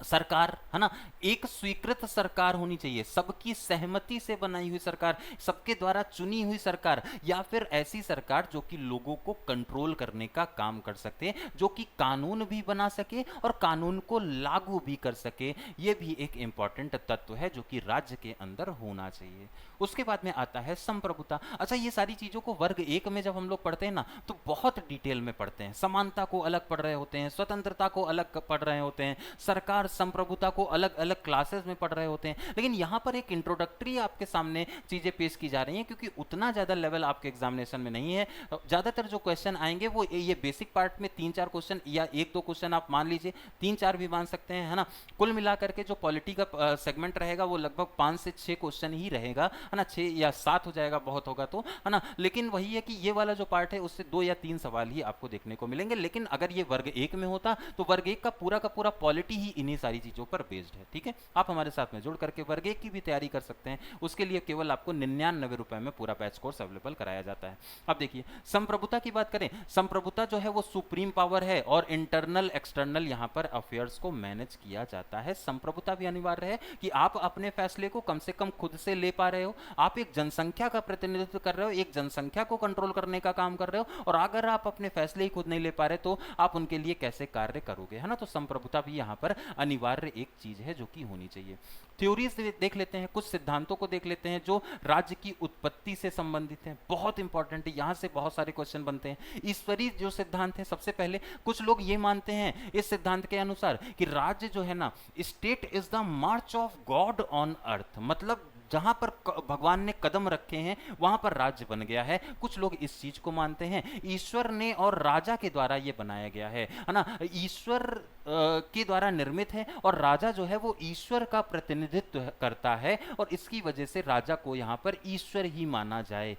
सरकार, है ना, एक स्वीकृत सरकार होनी चाहिए, सबकी सहमति से बनाई हुई सरकार, सबके द्वारा चुनी हुई सरकार, या फिर ऐसी सरकार जो कि लोगों को कंट्रोल करने का काम कर सके, जो कि कानून भी बना सके और कानून को लागू भी कर सके। यह भी एक इंपॉर्टेंट तत्व है जो कि राज्य के अंदर होना चाहिए। उसके बाद में आता है संप्रभुता। अच्छा ये सारी चीजों को वर्ग 1 में जब हम लोग पढ़ते हैं ना तो बहुत डिटेल में पढ़ते हैं, समानता को अलग पढ़ रहे होते हैं, स्वतंत्रता को अलग पढ़ रहे होते हैं, सरकार बार संप्रभुता को अलग अलग क्लासेस में पढ़ रहे होते हैं, लेकिन यहाँ पर एक इंट्रोडक्टरी आपके सामने चीज़ें पेश की जा रही हैं, क्योंकि उतना ज़्यादा लेवल आपके एग्जामिनेशन में नहीं है। ज़्यादातर जो क्वेश्चन आएंगे वो ये बेसिक पार्ट में 3-4 क्वेश्चन या 1-2 क्वेश्चन आप मान लीजिए, 3-4 भी मान सकते हैं, है ना। कुल मिलाकर के जो पॉलिटी का सेगमेंट रहेगा वो लगभग 5 से 6 क्वेश्चन ही रहेगा, है ना। 6 या 7 हो जाएगा बहुत होगा तो, है ना। लेकिन वही है कि ये वाला जो पार्ट है उससे 2 या 3 सवाल ही आपको देखने को मिलेंगे। लेकिन अगर ये वर्ग 1 में होता तो वर्ग 1 का पूरा पॉलिटी ही इन्हीं सारी चीजों पर बेस्ड है, ठीक है। आप हमारे साथ में जुड़ करके वर्ग 1 की भी तैयारी कर सकते हैं। उसके लिए केवल आपको 99 रुपए में पूरा बैच कोर्स अवेलेबल कराया जाता है। अब देखिए संप्रभुता की बात करें, संप्रभुता जो है वो सुप्रीम पावर है और इंटरनल एक्सटर्नल यहाँ पर अफेयर्स को मैनेज किया जाता है। संप्रभुता भी अनिवार्य है कि आप अपने फैसले को कम से कम खुद से ले पा रहे हो, आप एक जनसंख्या का प्रतिनिधित्व कर रहे हो, एक जनसंख्या को कंट्रोल करने का काम कर रहे हो, और अगर आप अपने फैसले ही खुद नहीं ले पा रहे तो आप उनके लिए कैसे कार्य करोगे, है ना। तो संप्रभुता भी यहाँ पर अनिवार्य एक चीज है जो कि होनी चाहिए। थ्योरीज देख लेते हैं, कुछ सिद्धांतों को देख लेते हैं जो राज्य की उत्पत्ति से संबंधित हैं, बहुत इंपॉर्टेंट है, यहां से बहुत सारे क्वेश्चन बनते हैं। ईश्वरीय जो सिद्धांत है, सबसे पहले कुछ लोग ये मानते हैं इस सिद्धांत के अनुसार कि राज्य जो है ना, state is the March of God on earth, मतलब जहां पर भगवान ने कदम रखे हैं वहां पर राज्य बन गया है। कुछ लोग इस चीज को मानते हैं ईश्वर ने और राजा के द्वारा ये बनाया गया है ना। ईश्वर के द्वारा निर्मित है और राजा जो है वो ईश्वर का प्रतिनिधित्व करता है, और इसकी वजह से राजा को यहां पर ईश्वर ही माना जाए।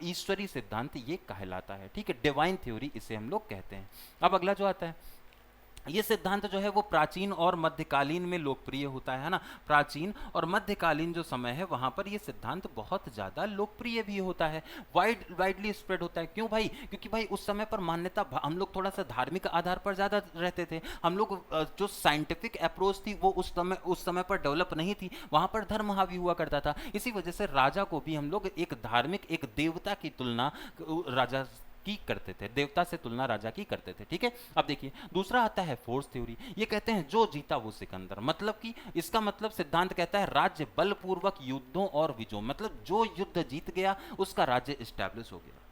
ईश्वरी सिद्धांत ये कहलाता है, ठीक है, डिवाइन थ्योरी इसे हम लोग कहते हैं। अब अगला जो आता है, ये सिद्धांत जो है वो प्राचीन और मध्यकालीन में लोकप्रिय होता है ना। प्राचीन और मध्यकालीन जो समय है वहां पर ये सिद्धांत बहुत ज्यादा लोकप्रिय भी होता है, वाइडली स्प्रेड होता है। क्यों भाई? क्योंकि भाई उस समय पर मान्यता, हम लोग थोड़ा सा धार्मिक आधार पर ज्यादा रहते थे। हम लोग जो साइंटिफिक अप्रोच थी वो उस समय पर डेवलप नहीं थी, वहां पर धर्म हावी हुआ करता था। इसी वजह से राजा को भी हम लोग एक धार्मिक, एक देवता की तुलना राजा की करते थे, देवता से तुलना राजा की करते थे, ठीक है। अब देखिए दूसरा आता है फोर्स थ्योरी। ये कहते हैं जो जीता वो सिकंदर, मतलब कि इसका मतलब सिद्धांत कहता है राज्य बलपूर्वक युद्धों और विजयों, मतलब जो युद्ध जीत गया उसका राज्य एस्टैब्लिश हो गया।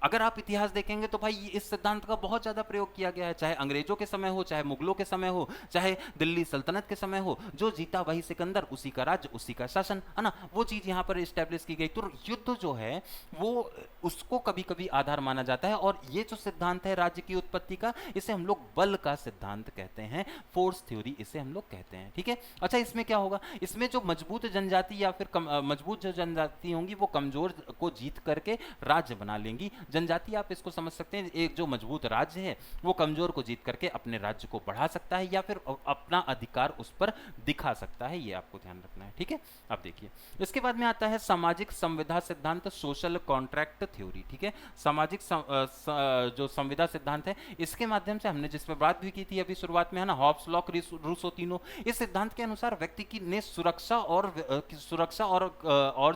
अगर आप इतिहास देखेंगे तो भाई इस सिद्धांत का बहुत ज्यादा प्रयोग किया गया है, चाहे अंग्रेजों के समय हो, चाहे मुगलों के समय हो, चाहे दिल्ली सल्तनत के समय हो। जो जीता वही सिकंदर, उसी का राज्य, उसी का शासन, है ना। वो चीज यहाँ पर स्टैब्लिश की गई। तो युद्ध जो है वो उसको कभी कभी आधार माना जाता है, और ये जो सिद्धांत है राज्य की उत्पत्ति का, इसे हम लोग बल का सिद्धांत कहते हैं, फोर्स थ्योरी इसे हम लोग कहते हैं, ठीक है। अच्छा, इसमें क्या होगा, इसमें जो मजबूत जनजाति या फिर मजबूत जो जनजाति होंगी वो कमजोर को जीत करके राज्य बना लेंगी। जनजाति आप इसको समझ सकते हैं, एक जो मजबूत राज्य है वो कमजोर को जीत करके अपने राज्य को बढ़ा सकता है या फिर अपना अधिकार उस पर दिखा सकता है, ये आपको ध्यान रखना है, ठीक है। अब देखिए इसके बाद में आता है सामाजिक संविदा सिद्धांत, सोशल कॉन्ट्रैक्ट थ्योरी, ठीक है। सामाजिक जो संविदा सिद्धांत है, इसके माध्यम से हमने जिस पर बात भी की थी अभी शुरुआत में, है ना, हॉब्स, लॉक, रूसो तीनों, इस सिद्धांत के अनुसार व्यक्ति की ने सुरक्षा और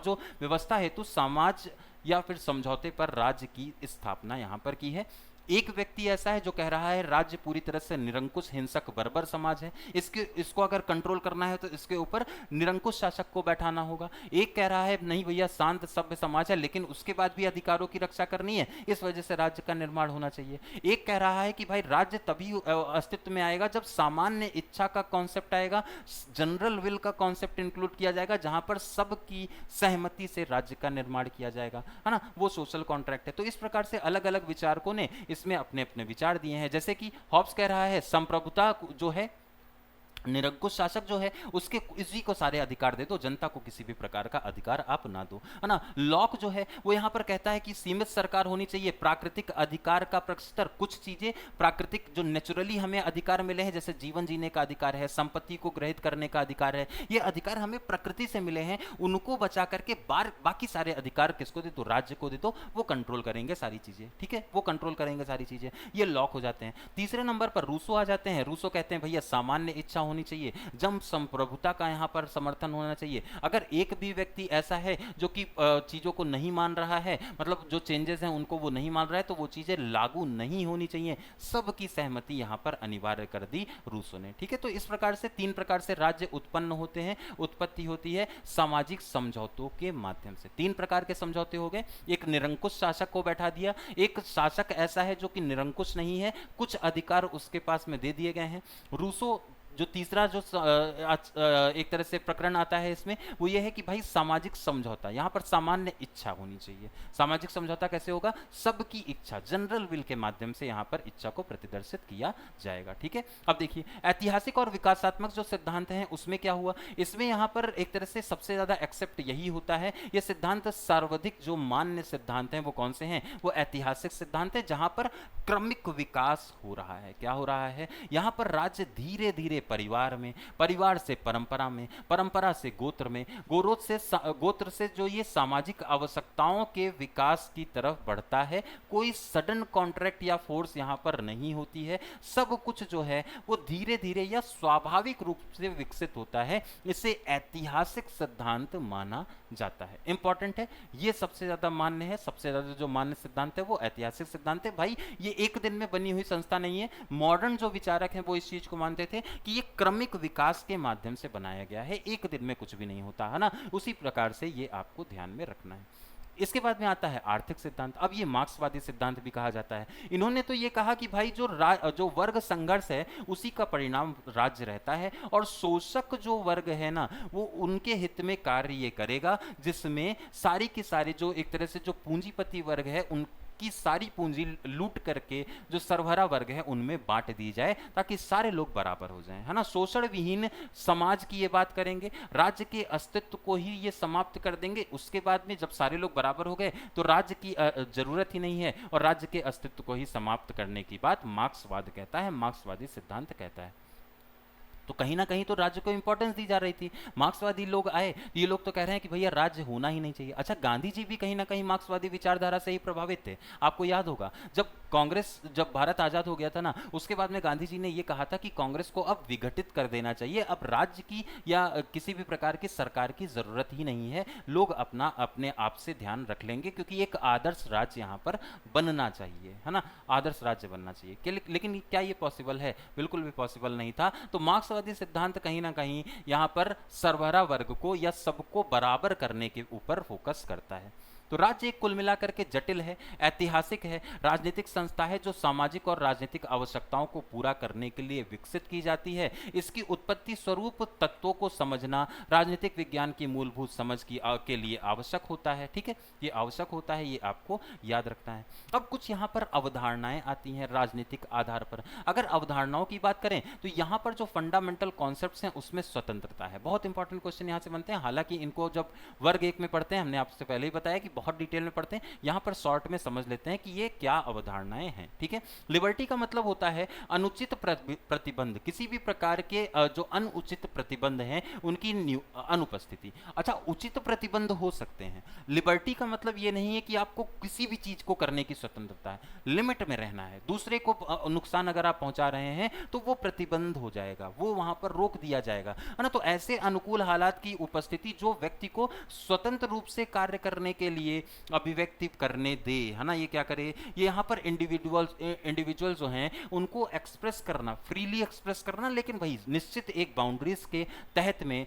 जो व्यवस्था हेतु समाज या फिर समझौते पर राज्य की स्थापना यहां पर की है। एक व्यक्ति ऐसा है जो कह रहा है राज्य पूरी तरह से निरंकुश, हिंसक, बर्बर समाज है, इसको अगर कंट्रोल करना है तो इसके ऊपर निरंकुश शासक को बैठाना होगा। एक कह रहा है नहीं भैया, शांत सभ्य समाज है लेकिन उसके बाद भी अधिकारों की रक्षा करनी है, इस वजह से राज्य का निर्माण होना चाहिए। एक कह रहा है कि भाई राज्य तभी अस्तित्व में आएगा जब सामान्य इच्छा का कॉन्सेप्ट आएगा, जनरल विल का कॉन्सेप्ट इंक्लूड किया जाएगा, जहां पर सबकी सहमति से राज्य का निर्माण किया जाएगा, है ना, वो सोशल कॉन्ट्रैक्ट है। तो इस प्रकार से अलग अलग विचारकों ने इसमें अपने अपने विचार दिए हैं। जैसे कि हॉब्स कह रहा है संप्रभुता जो है, निरंकुश शासक जो है उसके इसी को सारे अधिकार दे दो, जनता को किसी भी प्रकार का अधिकार आप ना दो, है ना। लॉक जो है वो यहां पर कहता है कि सीमित सरकार होनी चाहिए, प्राकृतिक अधिकार का प्रस्तर, कुछ चीजें प्राकृतिक जो नेचुरली हमें अधिकार मिले हैं, जैसे जीवन जीने का अधिकार है, संपत्ति को ग्रहित करने का अधिकार है, ये अधिकार हमें प्रकृति से मिले हैं, उनको बचा करके बाकी सारे अधिकार किसको दे दो, राज्य को दे दो, वो कंट्रोल करेंगे सारी चीजें, ठीक है, वो कंट्रोल करेंगे सारी चीजें, ये लॉक हो जाते हैं। तीसरे नंबर पर रूसो आ जाते हैं। रूसो कहते हैं भैया सामान्य इच्छा होनी चाहिए, जब संप्रभुता का यहां पर समर्थन होना चाहिए। अगर एक भी व्यक्ति ऐसा है जो कि चीजों को नहीं मान रहा है, मतलब जो चेंजेस हैं उनको वो नहीं मान रहा है, तो वो चीजें लागू नहीं होनी चाहिए, सबकी सहमति यहां पर अनिवार्य कर दी रूसो ने, ठीक है। तो इस प्रकार से 3 प्रकार से राज्य उत्पन्न होते हैं, उत्पत्ति होती है सामाजिक समझौतों के माध्यम से। 3 प्रकार के समझौते हो गए, एक निरंकुश शासक को बैठा दिया, एक शासक ऐसा है जो कि निरंकुश नहीं है, कुछ अधिकार उसके पास में दे दिए गए हैं। रूसो जो तीसरा जो एक तरह से प्रकरण आता है इसमें, वो ये है कि भाई सामाजिक समझौता, यहाँ पर सामान्य इच्छा होनी चाहिए। सामाजिक समझौता कैसे होगा? सबकी इच्छा, जनरल विल के माध्यम से यहाँ पर इच्छा को प्रतिदर्शित किया जाएगा। ठीक है, अब देखिए ऐतिहासिक और विकासात्मक जो सिद्धांत हैं उसमें क्या हुआ, इसमें यहाँ पर एक तरह से सबसे ज्यादा एक्सेप्ट यही होता है, ये सिद्धांत सर्वाधिक जो मान्य सिद्धांत हैं वो कौन से हैं? वो ऐतिहासिक सिद्धांत है, जहां पर क्रमिक विकास हो रहा है। क्या हो रहा है? यहां पर राज्य धीरे धीरे परिवार में, परिवार से परंपरा में, परंपरा से गोत्र में, गोत्र से जो ये सामाजिक आवश्यकताओं के विकास की तरफ बढ़ता है। कोई सडन कॉन्ट्रैक्ट या फोर्स यहां पर नहीं होती है, सब कुछ जो है वो धीरे धीरे या स्वाभाविक रूप से विकसित होता है। इसे ऐतिहासिक सिद्धांत माना जाता है। इंपॉर्टेंट है, ये सबसे ज्यादा मान्य है, सबसे ज्यादा जो मान्य सिद्धांत है वो ऐतिहासिक सिद्धांत है। भाई ये एक दिन में बनी हुई संस्था नहीं है। मॉडर्न जो विचारक हैं वो इस चीज को मानते थे कि ये क्रमिक विकास के माध्यम से बनाया गया है, एक दिन में कुछ भी नहीं होता है ना। उसी प्रकार से ये आपको ध्यान में रखना है। इसके बाद में आता है आर्थिक सिद्धांत। अब ये मार्क्सवादी सिद्धांत भी कहा जाता है। इन्होंने तो ये कहा कि भाई जो वर्ग संघर्ष है उसी का परिणाम राज्य रहता है, और शोषक जो वर्ग है ना वो उनके हित में कार्य ये करेगा, जिसमें सारी की सारी जो एक तरह से जो पूंजीपति वर्ग है उनकी सारी पूंजी लूट करके जो सरभरा वर्ग है उनमें बांट दी जाए, ताकि सारे लोग बराबर हो जाएं, है ना। शोषण विहीन समाज की ये बात करेंगे, राज्य के अस्तित्व को ही ये समाप्त कर देंगे। उसके बाद में जब सारे लोग बराबर हो गए तो राज्य की जरूरत ही नहीं है, और राज्य के अस्तित्व को ही समाप्त करने की बात मार्क्सवाद कहता है, मार्क्सवादी सिद्धांत कहता है। तो कहीं ना कहीं तो राज्य को इंपॉर्टेंस दी जा रही थी। मार्क्सवादी लोग आए, ये लोग तो कह रहे हैं कि भैया राज्य होना ही नहीं चाहिए। अच्छा, गांधी जी भी कहीं ना कहीं मार्क्सवादी विचारधारा से ही प्रभावित थे। आपको याद होगा जब भारत आजाद हो गया था ना, उसके बाद में गांधी जी ने यह कहा था कि कांग्रेस को अब विघटित कर देना चाहिए, अब राज्य की या किसी भी प्रकार की सरकार की जरूरत ही नहीं है, लोग अपने आप से ध्यान रख लेंगे, क्योंकि एक आदर्श राज्य यहाँ पर बनना चाहिए, है ना, आदर्श राज्य बनना चाहिए। लेकिन क्या ये पॉसिबल है? बिल्कुल भी पॉसिबल नहीं था। तो मार्क्सवादी सिद्धांत कहीं ना कहीं यहाँ पर सरबराह वर्ग को या सबको बराबर करने के ऊपर फोकस करता है। तो राज्य एक कुल मिलाकर के जटिल है, ऐतिहासिक है, राजनीतिक संस्था है जो सामाजिक और राजनीतिक आवश्यकताओं को पूरा करने के लिए विकसित की जाती है। इसकी उत्पत्ति स्वरूप तत्वों को समझना राजनीतिक विज्ञान की मूलभूत समझ के लिए आवश्यक होता है। ठीक है, ये आवश्यक होता है, ये आपको याद रखना है। अब कुछ यहाँ पर अवधारणाएं आती हैं राजनीतिक आधार पर। अगर अवधारणाओं की बात करें तो यहाँ पर जो फंडामेंटल कॉन्सेप्ट्स हैं उसमें स्वतंत्रता है। बहुत इंपॉर्टेंट क्वेश्चन यहाँ से बनते हैं, हालांकि इनको जब वर्ग 1 में पढ़ते हैं, हमने आपसे पहले ही बताया कि बहुत डिटेल में पढ़ते हैं, यहां पर शॉर्ट में समझ लेते हैं कि ये क्या अवधारणाएं हैं। ठीक है, लिबर्टी का मतलब होता है अनुचित प्रतिबंध, किसी भी प्रकार के जो अनुचित प्रतिबंध हैं उनकी अनुपस्थिति। अच्छा, उचित प्रतिबंध हो सकते हैं, लिबर्टी का मतलब ये नहीं है कि आपको किसी भी चीज को करने की स्वतंत्रता है, लिमिट में रहना है। दूसरे को नुकसान अगर आप पहुंचा रहे हैं तो वो प्रतिबंध हो जाएगा, वो वहां पर रोक दिया जाएगा, है ना। तो ऐसे अनुकूल हालात की उपस्थिति जो व्यक्ति को स्वतंत्र रूप से कार्य करने के लिए अभिव्यक्ति करने दे, है ना। ये क्या करे? ये यहाँ पर इंडिविजुअल जो हैं उनको एक्सप्रेस करना, फ्रीली एक्सप्रेस करना, लेकिन वही निश्चित एक बाउंड्रीज के तहत में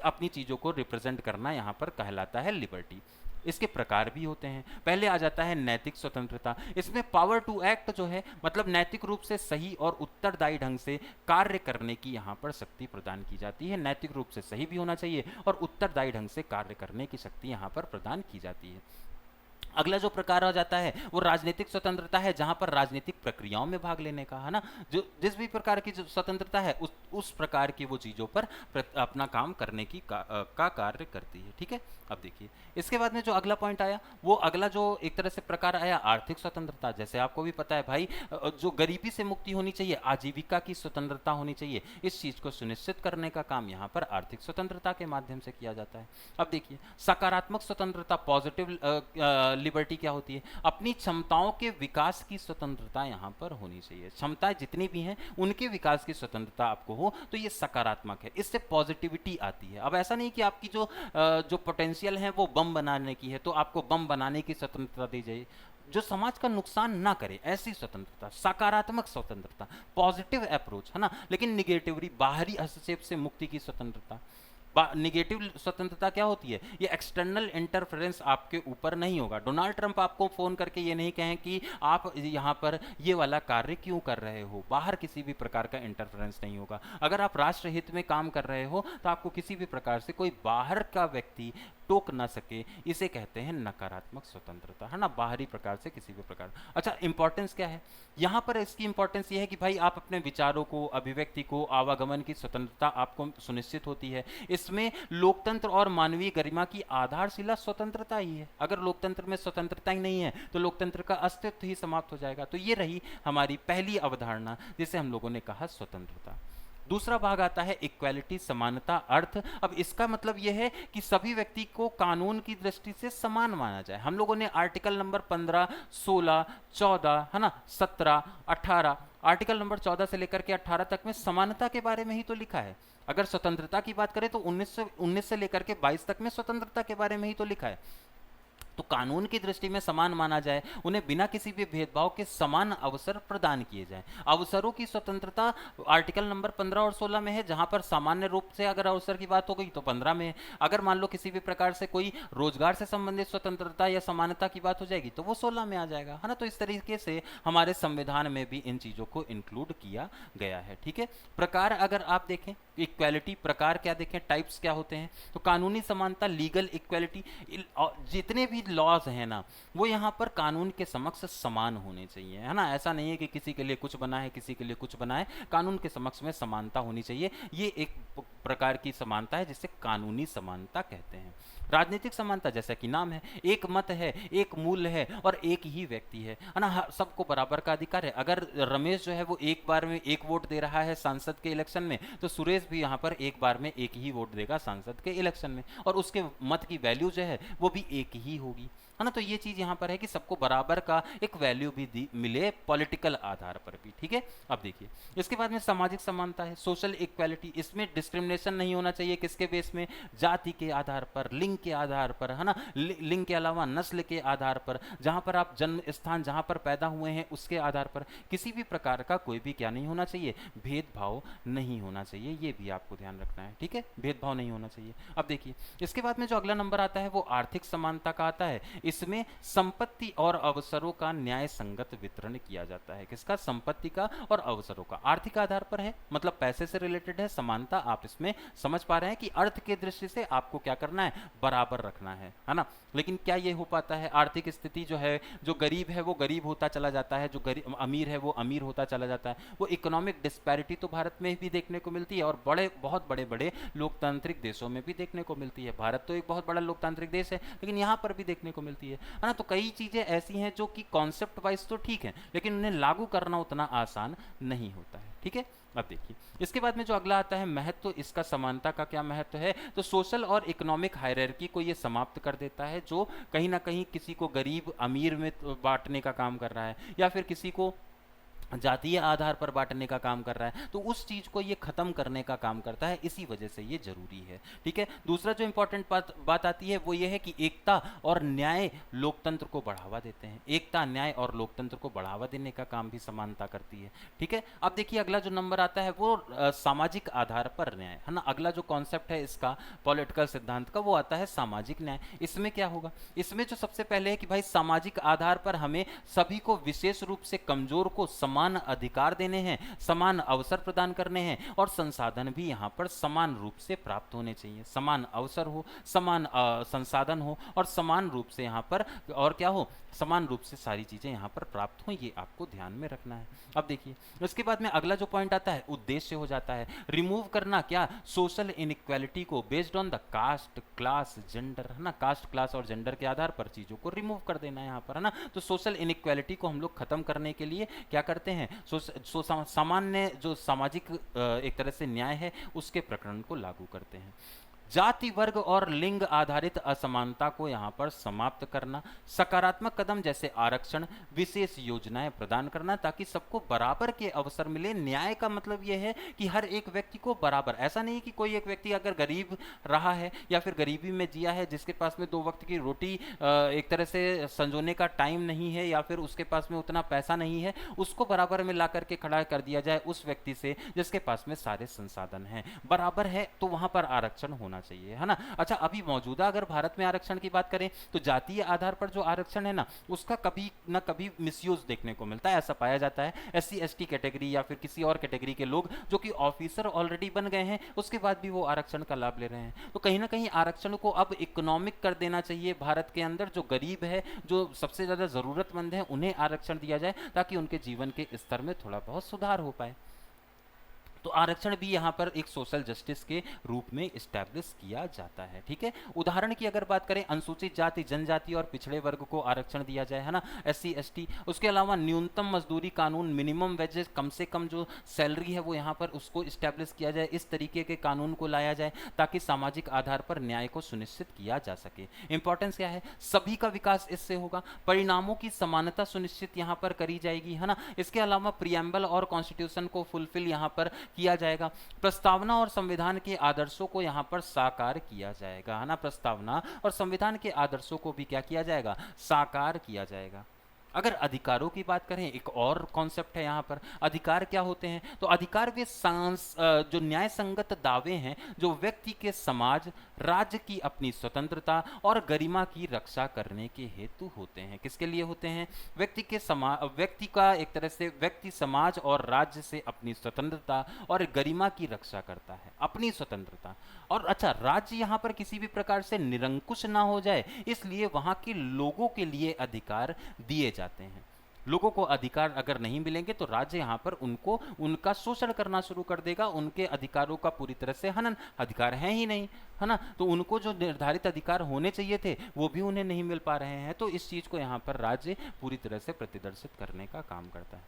अपनी चीजों को रिप्रेजेंट करना यहाँ पर कहलाता है लिबर्टी। इसके प्रकार भी होते हैं। पहले आ जाता है नैतिक स्वतंत्रता। इसमें पावर टू एक्ट जो है मतलब नैतिक रूप से सही और उत्तरदायी ढंग से कार्य करने की यहाँ पर शक्ति प्रदान की जाती है। नैतिक रूप से सही भी होना चाहिए और उत्तरदायी ढंग से कार्य करने की शक्ति यहाँ पर प्रदान की जाती है। अगला जो प्रकार आ जाता है वो राजनीतिक स्वतंत्रता है, जहां पर राजनीतिक प्रक्रियाओं में भाग लेने का, है ना। जो जिस भी प्रकार की जो स्वतंत्रता है उस प्रकार की वो चीजों पर अपना काम करने की का कार्य करती है। ठीक है, अब देखिए इसके बाद में जो अगला पॉइंट आया, वो अगला जो एक तरह से प्रकार आया आर्थिक स्वतंत्रता। जैसे आपको भी पता है भाई, जो गरीबी से मुक्ति होनी चाहिए, आजीविका की स्वतंत्रता होनी चाहिए, इस चीज को सुनिश्चित करने का काम यहाँ पर आर्थिक स्वतंत्रता के माध्यम से किया जाता है। अब देखिए सकारात्मक स्वतंत्रता, पॉजिटिव लिबर्टी क्या होती है? अपनी क्षमताओं के विकास की स्वतंत्रता यहाँ पर होनी चाहिए। क्षमताएं जितनी भी हैं उनके विकास की स्वतंत्रता आपको हो, तो ये सकारात्मक है, इससे पॉजिटिविटी आती है। अब ऐसा नहीं कि आपकी जो पोटेंशियल है वो बम बनाने की है तो आपको बम बनाने की स्वतंत्रता दी जाए, जो समाज का नुकसान ना करे, ऐसी स्वतंत्रता, सकारात्मक स्वतंत्रता, पॉजिटिव अप्रोच, है ना। लेकिन निगेटिवली, बाहरी हस्तक्षेप से मुक्ति की स्वतंत्रता। निगेटिव स्वतंत्रता क्या होती है, ये एक्सटर्नल इंटरफेरेंस आपके ऊपर नहीं होगा। डोनाल्ड ट्रंप आपको फोन करके ये नहीं कहें कि आप यहाँ पर ये वाला कार्य क्यों कर रहे हो, बाहर किसी भी प्रकार का इंटरफेरेंस नहीं होगा। अगर आप राष्ट्र हित में काम कर रहे हो तो आपको किसी भी प्रकार से कोई बाहर का व्यक्ति टोक ना सके, इसे कहते हैं नकारात्मक स्वतंत्रता, है ना, बाहरी प्रकार से किसी भी प्रकार। अच्छा, इंपॉर्टेंस क्या है यहाँ पर, इसकी इंपॉर्टेंस ये है कि भाई आप अपने विचारों को, अभिव्यक्ति को, आवागमन की स्वतंत्रता आपको सुनिश्चित होती है। इसमें लोकतंत्र और मानवीय गरिमा की आधारशिला स्वतंत्रता ही है। अगर लोकतंत्र में स्वतंत्रता ही नहीं है तो लोकतंत्र का अस्तित्व ही समाप्त हो जाएगा। तो ये रही हमारी पहली अवधारणा जिसे हम लोगों ने कहा स्वतंत्रता। दूसरा भाग आता है इक्वालिटी, समानता, अर्थ। अब इसका मतलब यह है कि सभी व्यक्ति को कानून की दृष्टि से समान माना जाए। हम लोगों ने आर्टिकल नंबर 15, 16, 14, है ना, 17, 18, आर्टिकल नंबर 14 से लेकर के 18 तक में समानता के बारे में ही तो लिखा है। अगर स्वतंत्रता की बात करें तो 19 से लेकर के 22 तक में स्वतंत्रता के बारे में ही तो लिखा है। तो कानून की दृष्टि में समान माना जाए, उन्हें बिना किसी भी भेदभाव के समान अवसर प्रदान किए जाएं। अवसरों की स्वतंत्रता आर्टिकल नंबर 15 और 16 में है, जहां पर सामान्य रूप से अगर अवसर की बात हो गई तो 15 में है। अगर मान लो किसी भी प्रकार से कोई रोजगार से संबंधित स्वतंत्रता या समानता की बात हो जाएगी तो वो 16 में आ जाएगा, है ना। तो इस तरीके से हमारे संविधान में भी इन चीजों को इंक्लूड किया गया है, ठीक है। प्रकार अगर आप देखें, इक्वालिटी प्रकार क्या देखें, टाइप्स क्या होते हैं, तो कानूनी समानता, लीगल इक्वालिटी, जितने भी लॉज हैं ना वो यहाँ पर कानून के समक्ष समान होने चाहिए, है ना। ऐसा नहीं है कि किसी के लिए कुछ बना है, किसी के लिए कुछ बना है, कानून के समक्ष में समानता होनी चाहिए। ये एक प्रकार की समानता है जिसे कानूनी समानता कहते हैं। राजनीतिक समानता, जैसा कि नाम है, एक मत है, एक मूल्य है और एक ही व्यक्ति है ना, सबको बराबर का अधिकार है। अगर रमेश जो है वो एक बार में एक वोट दे रहा है सांसद के इलेक्शन में, तो सुरेश भी यहाँ पर एक बार में एक ही वोट देगा सांसद के इलेक्शन में, और उसके मत की वैल्यू जो है वो भी एक ही होगी, है ना। तो ये चीज यहाँ पर है कि सबको बराबर का एक वैल्यू भी मिले पॉलिटिकल आधार पर भी, ठीक है। अब देखिए इसके बाद में सामाजिक समानता है, सोशल इक्वालिटी। इसमें डिस्क्रिमिनेशन नहीं होना चाहिए, किसके बेस में, जाति के आधार पर, लिंग के आधार पर, है ना, लिंग के अलावा नस्ल के आधार पर, जहां पर आप जन्म स्थान जहां पर पैदा हुए हैं उसके आधार पर, किसी भी प्रकार का कोई भी क्या नहीं होना चाहिए, भेदभाव नहीं होना चाहिए। ये भी आपको ध्यान रखना है, ठीक है, भेदभाव नहीं होना चाहिए। अब देखिए इसके बाद में जो अगला नंबर आता है वो आर्थिक समानता का आता है। इसमें संपत्ति और अवसरों का न्याय संगत वितरण किया जाता है। किसका, संपत्ति का और अवसरों का, आर्थिक आधार पर है, मतलब पैसे से रिलेटेड है। समानता आप इसमें समझ पा रहे हैं कि अर्थ के दृष्टि से आपको क्या करना है, बराबर रखना है ना। लेकिन क्या ये हो पाता है, आर्थिक स्थिति जो है, जो गरीब है वो गरीब होता चला जाता है, जो गरीब अमीर है वो अमीर होता चला जाता है। वो इकोनॉमिक डिस्पैरिटी तो भारत में भी देखने को मिलती है और बहुत बड़े बड़े लोकतांत्रिक देशों में भी देखने को मिलती है। भारत तो एक बहुत बड़ा लोकतांत्रिक देश है, लेकिन यहाँ पर भी देखने को मिलती है ना। तो कई चीजें ऐसी हैं जो कि कॉन्सेप्ट वाइज तो ठीक है, लेकिन उन्हें लागू करना उतना आसान नहीं होता है, ठीक है। अब देखिए इसके बाद में जो अगला आता है महत्व, इसका समानता का क्या महत्व है, तो सोशल और इकोनॉमिक हायरार्की को ये समाप्त कर देता है, जो कहीं ना कहीं किसी को गरीब अमीर में बांटने का काम कर रहा है या फिर किसी को जातीय आधार पर बांटने का काम कर रहा है, तो उस चीज को ये खत्म करने का काम करता है। इसी वजह से ये जरूरी है, ठीक है। दूसरा जो इंपॉर्टेंट बात आती है वो ये है कि एकता और न्याय लोकतंत्र को बढ़ावा देते हैं। एकता, न्याय और लोकतंत्र को बढ़ावा देने का काम भी समानता करती है, ठीक है। अब देखिए अगला जो नंबर आता है वो सामाजिक आधार पर न्याय, है ना। अगला जो कॉन्सेप्ट है इसका पॉलिटिकल सिद्धांत का वो आता है सामाजिक न्याय। इसमें क्या होगा, इसमें जो सबसे पहले है कि भाई सामाजिक आधार पर हमें सभी को, विशेष रूप से कमजोर को, समान अधिकार देने हैं, समान अवसर प्रदान करने हैं और संसाधन भी यहाँ पर समान रूप से प्राप्त होने चाहिए। समान अवसर हो, समान संसाधन हो और समान रूप से यहाँ पर और क्या हो, समान रूप से सारी चीजें यहाँ पर प्राप्त हो, ये आपको ध्यान में रखना है। अब देखिए उसके बाद में अगला जो पॉइंट आता है उद्देश्य हो जाता है रिमूव करना, क्या, सोशल इनइक्वालिटी को based on the caste, class, gender, है ना। कास्ट, क्लास और जेंडर के आधार पर चीजों को रिमूव कर देना है यहाँ पर, है ना। तो सोशल इनइक्वालिटी को हम लोग खत्म करने के लिए क्या करते हैं, सामान्य जो सामाजिक एक तरह से न्याय है उसके प्रकरण को लागू करते हैं। जाति, वर्ग और लिंग आधारित असमानता को यहाँ पर समाप्त करना, सकारात्मक कदम जैसे आरक्षण, विशेष योजनाएं प्रदान करना ताकि सबको बराबर के अवसर मिले। न्याय का मतलब यह है कि हर एक व्यक्ति को बराबर, ऐसा नहीं कि कोई एक व्यक्ति अगर गरीब रहा है या फिर गरीबी में जिया है, जिसके पास में 2 वक्त की रोटी एक तरह से संजोने का टाइम नहीं है या फिर उसके पास में उतना पैसा नहीं है, उसको बराबर में ला करके खड़ा कर दिया जाए उस व्यक्ति से जिसके पास में सारे संसाधन हैं, बराबर है, तो वहां पर आरक्षण होना चाहिए, है ना। अच्छा, अभी मौजूदा अगर भारत में आरक्षण की बात करें तो जातीय आधार पर जो आरक्षण है ना, उसका कभी ना कभी मिसयूज देखने को मिलता है। ऐसा पाया जाता है एससी एसटी कैटेगरी या फिर किसी और कैटेगरी के लोग जो कि ऑफिसर ऑलरेडी बन गए हैं, उसके बाद भी वो आरक्षण का लाभ ले रहे हैं। तो कहीं ना कहीं आरक्षण को अब इकोनॉमिक कर देना चाहिए। भारत के अंदर जो गरीब है, जो सबसे ज्यादा जरूरतमंद है, उन्हें आरक्षण दिया जाए ताकि उनके जीवन के स्तर में थोड़ा बहुत सुधार हो पाए। तो आरक्षण भी यहाँ पर एक सोशल जस्टिस के रूप में इस्टेब्लिश किया जाता है, ठीक है। उदाहरण की अगर बात करें, अनुसूचित जाति, जनजाति और पिछड़े वर्ग को आरक्षण दिया जाए, है ना, एससी एसटी। उसके अलावा न्यूनतम मजदूरी कानून, मिनिमम वेजेस, कम से कम जो सैलरी है वो यहाँ पर उसको इस्टेब्लिश किया जाए। इस तरीके के कानून को लाया जाए ताकि सामाजिक आधार पर न्याय को सुनिश्चित किया जा सके। इंपॉर्टेंस क्या है, सभी का विकास इससे होगा। परिणामों की समानता सुनिश्चित यहाँ पर करी जाएगी, है ना। इसके अलावा प्रियम्बल और कॉन्स्टिट्यूशन को फुलफिल यहाँ पर किया जाएगा। प्रस्तावना और संविधान के आदर्शों को यहां पर साकार किया जाएगा, है ना। प्रस्तावना और संविधान के आदर्शों को भी क्या किया जाएगा, साकार किया जाएगा। अगर अधिकारों की बात करें, एक और कॉन्सेप्ट है यहाँ पर, अधिकार क्या होते हैं। तो अधिकार वे जो न्याय संगत दावे हैं जो व्यक्ति के समाज, राज्य की अपनी स्वतंत्रता और गरिमा की रक्षा करने के हेतु होते हैं। किसके लिए होते हैं, व्यक्ति का एक तरह से व्यक्ति समाज और राज्य से अपनी स्वतंत्रता और गरिमा की रक्षा करता है, अपनी स्वतंत्रता। और अच्छा, राज्य यहाँ पर किसी भी प्रकार से निरंकुश ना हो जाए, इसलिए वहां के लोगों के लिए अधिकार दिए जाते हैं। लोगों को अधिकार अगर नहीं मिलेंगे तो राज्य यहाँ पर उनको उनका शोषण करना शुरू कर देगा, उनके अधिकारों का पूरी तरह से हनन, अधिकार है ही नहीं, है ना। तो उनको जो निर्धारित अधिकार होने चाहिए थे वो भी उन्हें नहीं मिल पा रहे हैं। तो इस चीज को यहाँ पर राज्य पूरी तरह से प्रतिदर्शित करने का काम करता है।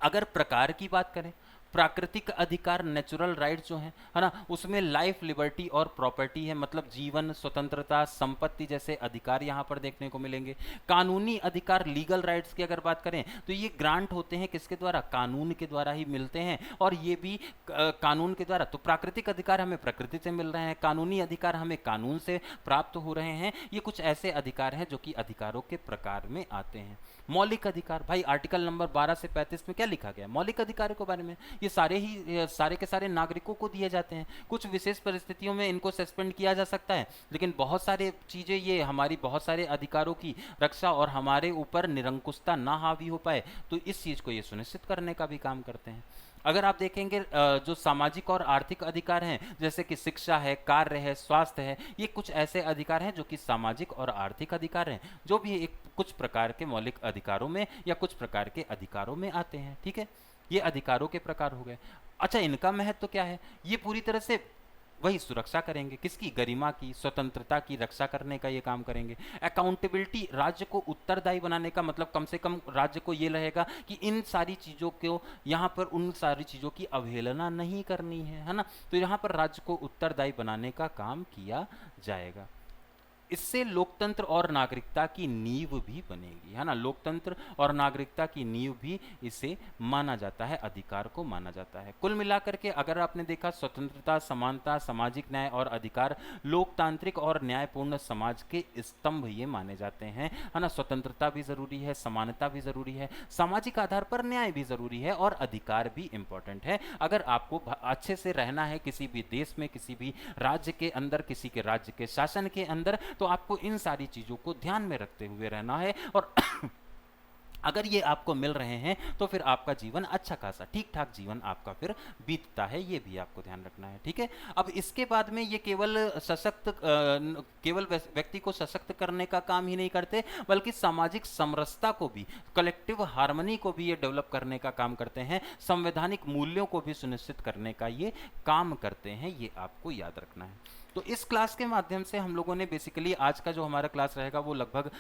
अगर प्रकार की बात करें, प्राकृतिक अधिकार, नेचुरल राइट जो है ना, उसमें लाइफ, लिबर्टी और प्रॉपर्टी है, मतलब जीवन, स्वतंत्रता, संपत्ति जैसे अधिकार यहां पर देखने को मिलेंगे। कानूनी अधिकार, लीगल राइट्स की अगर बात करें तो ये ग्रांट होते हैं किसके द्वारा, कानून के द्वारा ही मिलते हैं, और ये भी कानून के द्वारा। तो प्राकृतिक अधिकार हमें प्रकृति से मिल रहे हैं, कानूनी अधिकार हमें कानून से प्राप्त हो रहे हैं। ये कुछ ऐसे अधिकार हैं जो कि अधिकारों के प्रकार में आते हैं। मौलिक अधिकार, भाई आर्टिकल नंबर 12 से 35 में क्या लिखा गया, मौलिक अधिकारों के बारे में। ये सारे के सारे नागरिकों को दिए जाते हैं। कुछ विशेष परिस्थितियों में इनको सस्पेंड किया जा सकता है, लेकिन बहुत सारे चीजें ये हमारी बहुत सारे अधिकारों की रक्षा और हमारे ऊपर निरंकुशता ना हावी हो पाए, तो इस चीज को ये सुनिश्चित करने का भी काम करते हैं। अगर आप देखेंगे जो सामाजिक और आर्थिक अधिकार हैं, जैसे कि शिक्षा है, कार्य है, स्वास्थ्य है, ये कुछ ऐसे अधिकार हैं जो कि सामाजिक और आर्थिक अधिकार हैं, जो भी एक कुछ प्रकार के मौलिक अधिकारों में या कुछ प्रकार के अधिकारों में आते हैं, ठीक है। ये अधिकारों के प्रकार हो गए। अच्छा, इनका महत्व क्या है, ये पूरी तरह से वही सुरक्षा करेंगे, किसकी, गरिमा की, स्वतंत्रता की रक्षा करने का ये काम करेंगे। अकाउंटेबिलिटी, राज्य को उत्तरदायी बनाने का मतलब कम से कम राज्य को ये रहेगा कि इन सारी चीजों को, यहाँ पर उन सारी चीजों की अवहेलना नहीं करनी है ना। तो यहाँ पर राज्य को उत्तरदायी बनाने का काम किया जाएगा। इससे लोकतंत्र और नागरिकता की नींव भी बनेगी, है ना। लोकतंत्र और नागरिकता की नींव भी इसे माना जाता है, अधिकार को माना जाता है। कुल मिलाकर के अगर आपने देखा, स्वतंत्रता, समानता, सामाजिक न्याय और अधिकार लोकतांत्रिक और न्यायपूर्ण समाज के स्तंभ ये माने जाते हैं, है ना। स्वतंत्रता भी जरूरी है, समानता भी जरूरी है, सामाजिक आधार पर न्याय भी जरूरी है, और अधिकार भी इंपॉर्टेंट है। अगर आपको अच्छे से रहना है किसी भी देश में, किसी भी राज्य के अंदर, किसी के राज्य के शासन के अंदर, तो आपको इन सारी चीजों को ध्यान में रखते हुए रहना है। और अगर ये आपको मिल रहे हैं तो फिर आपका जीवन अच्छा खासा ठीक ठाक जीवन आपका फिर बीतता है, ये भी आपको ध्यान रखना है, ठीक है। अब इसके बाद में ये केवल व्यक्ति को सशक्त करने का काम ही नहीं करते, बल्कि सामाजिक समरसता को भी, कलेक्टिव हार्मनी को भी ये डेवलप करने का काम करते हैं, संवैधानिक मूल्यों को भी सुनिश्चित करने का ये काम करते हैं, ये आपको याद रखना है। तो इस क्लास के माध्यम से हम लोगों ने बेसिकली, आज का जो हमारा क्लास रहेगा वो लगभग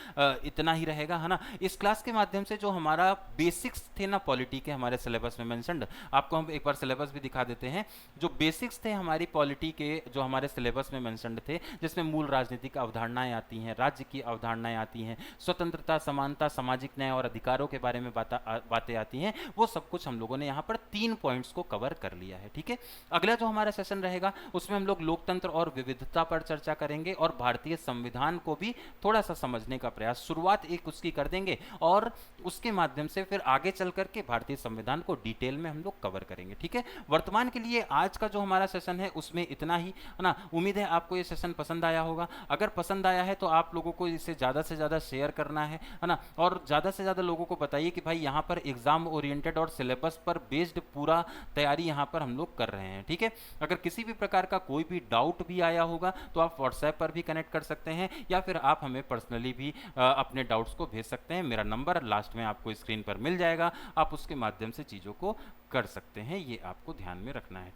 इतना ही रहेगा, है ना। इस क्लास के माध्यम से जो हमारा बेसिक्स थे ना पॉलिटी के, हमारे सिलेबस में मेंशन्ड, आपको हम एक बार सिलेबस भी दिखा देते हैं। जो बेसिक्स थे हमारी पॉलिटी के, जो हमारे सिलेबस में मेंशन्ड थे, जिसमें मूल राजनीतिक अवधारणाएं आती हैं, राज्य की अवधारणाएं आती हैं, स्वतंत्रता, समानता, सामाजिक न्याय और अधिकारों के बारे में बातें आती हैं, वो सब कुछ हम लोगों ने यहाँ पर 3 पॉइंट्स को कवर कर लिया है, ठीक है। अगला जो हमारा सेशन रहेगा उसमें हम लोग लोकतंत्र और विविधता पर चर्चा करेंगे और भारतीय संविधान को भी थोड़ा सा समझने का प्रयास, शुरुआत एक उसकी कर देंगे और उसके माध्यम से फिर आगे चल करके भारतीय संविधान को डिटेल में हम लोग कवर करेंगे। ठीक है, वर्तमान के लिए आज का जो हमारा सेशन है उसमें इतना ही, है ना। उम्मीद है आपको ये सेशन पसंद आया होगा। अगर पसंद आया है तो आप लोगों को इसे ज़्यादा से ज़्यादा शेयर करना है ना, और ज़्यादा से ज़्यादा लोगों को बताइए कि भाई यहाँ पर एग्जाम ओरिएंटेड और सिलेबस पर बेस्ड पूरा तैयारी यहाँ पर हम लोग कर रहे हैं। ठीक है, अगर किसी भी प्रकार का कोई भी डाउट भी आया होगा तो आप व्हाट्सएप पर भी कनेक्ट कर सकते हैं या फिर आप हमें पर्सनली भी अपने डाउट्स को भेज सकते हैं। मेरा नंबर लास्ट में आपको स्क्रीन पर मिल जाएगा, आप उसके माध्यम से चीज़ों को कर सकते हैं, ये आपको ध्यान में रखना है।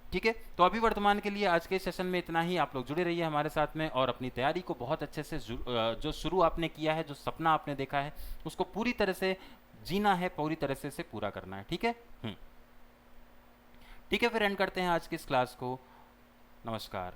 ठीक है, तो अभी वर्तमान के लिए आज के सेशन में इतना ही। आप लोग जुड़े रहिए हमारे साथ में और अपनी तैयारी को बहुत अच्छे से जो शुरू आपने किया है, जो सपना आपने देखा है उसको पूरी तरह से जीना है, पूरी तरह से पूरा करना है। ठीक है, ठीक है, फिर एंड करते हैं आज की इस क्लास को। नमस्कार।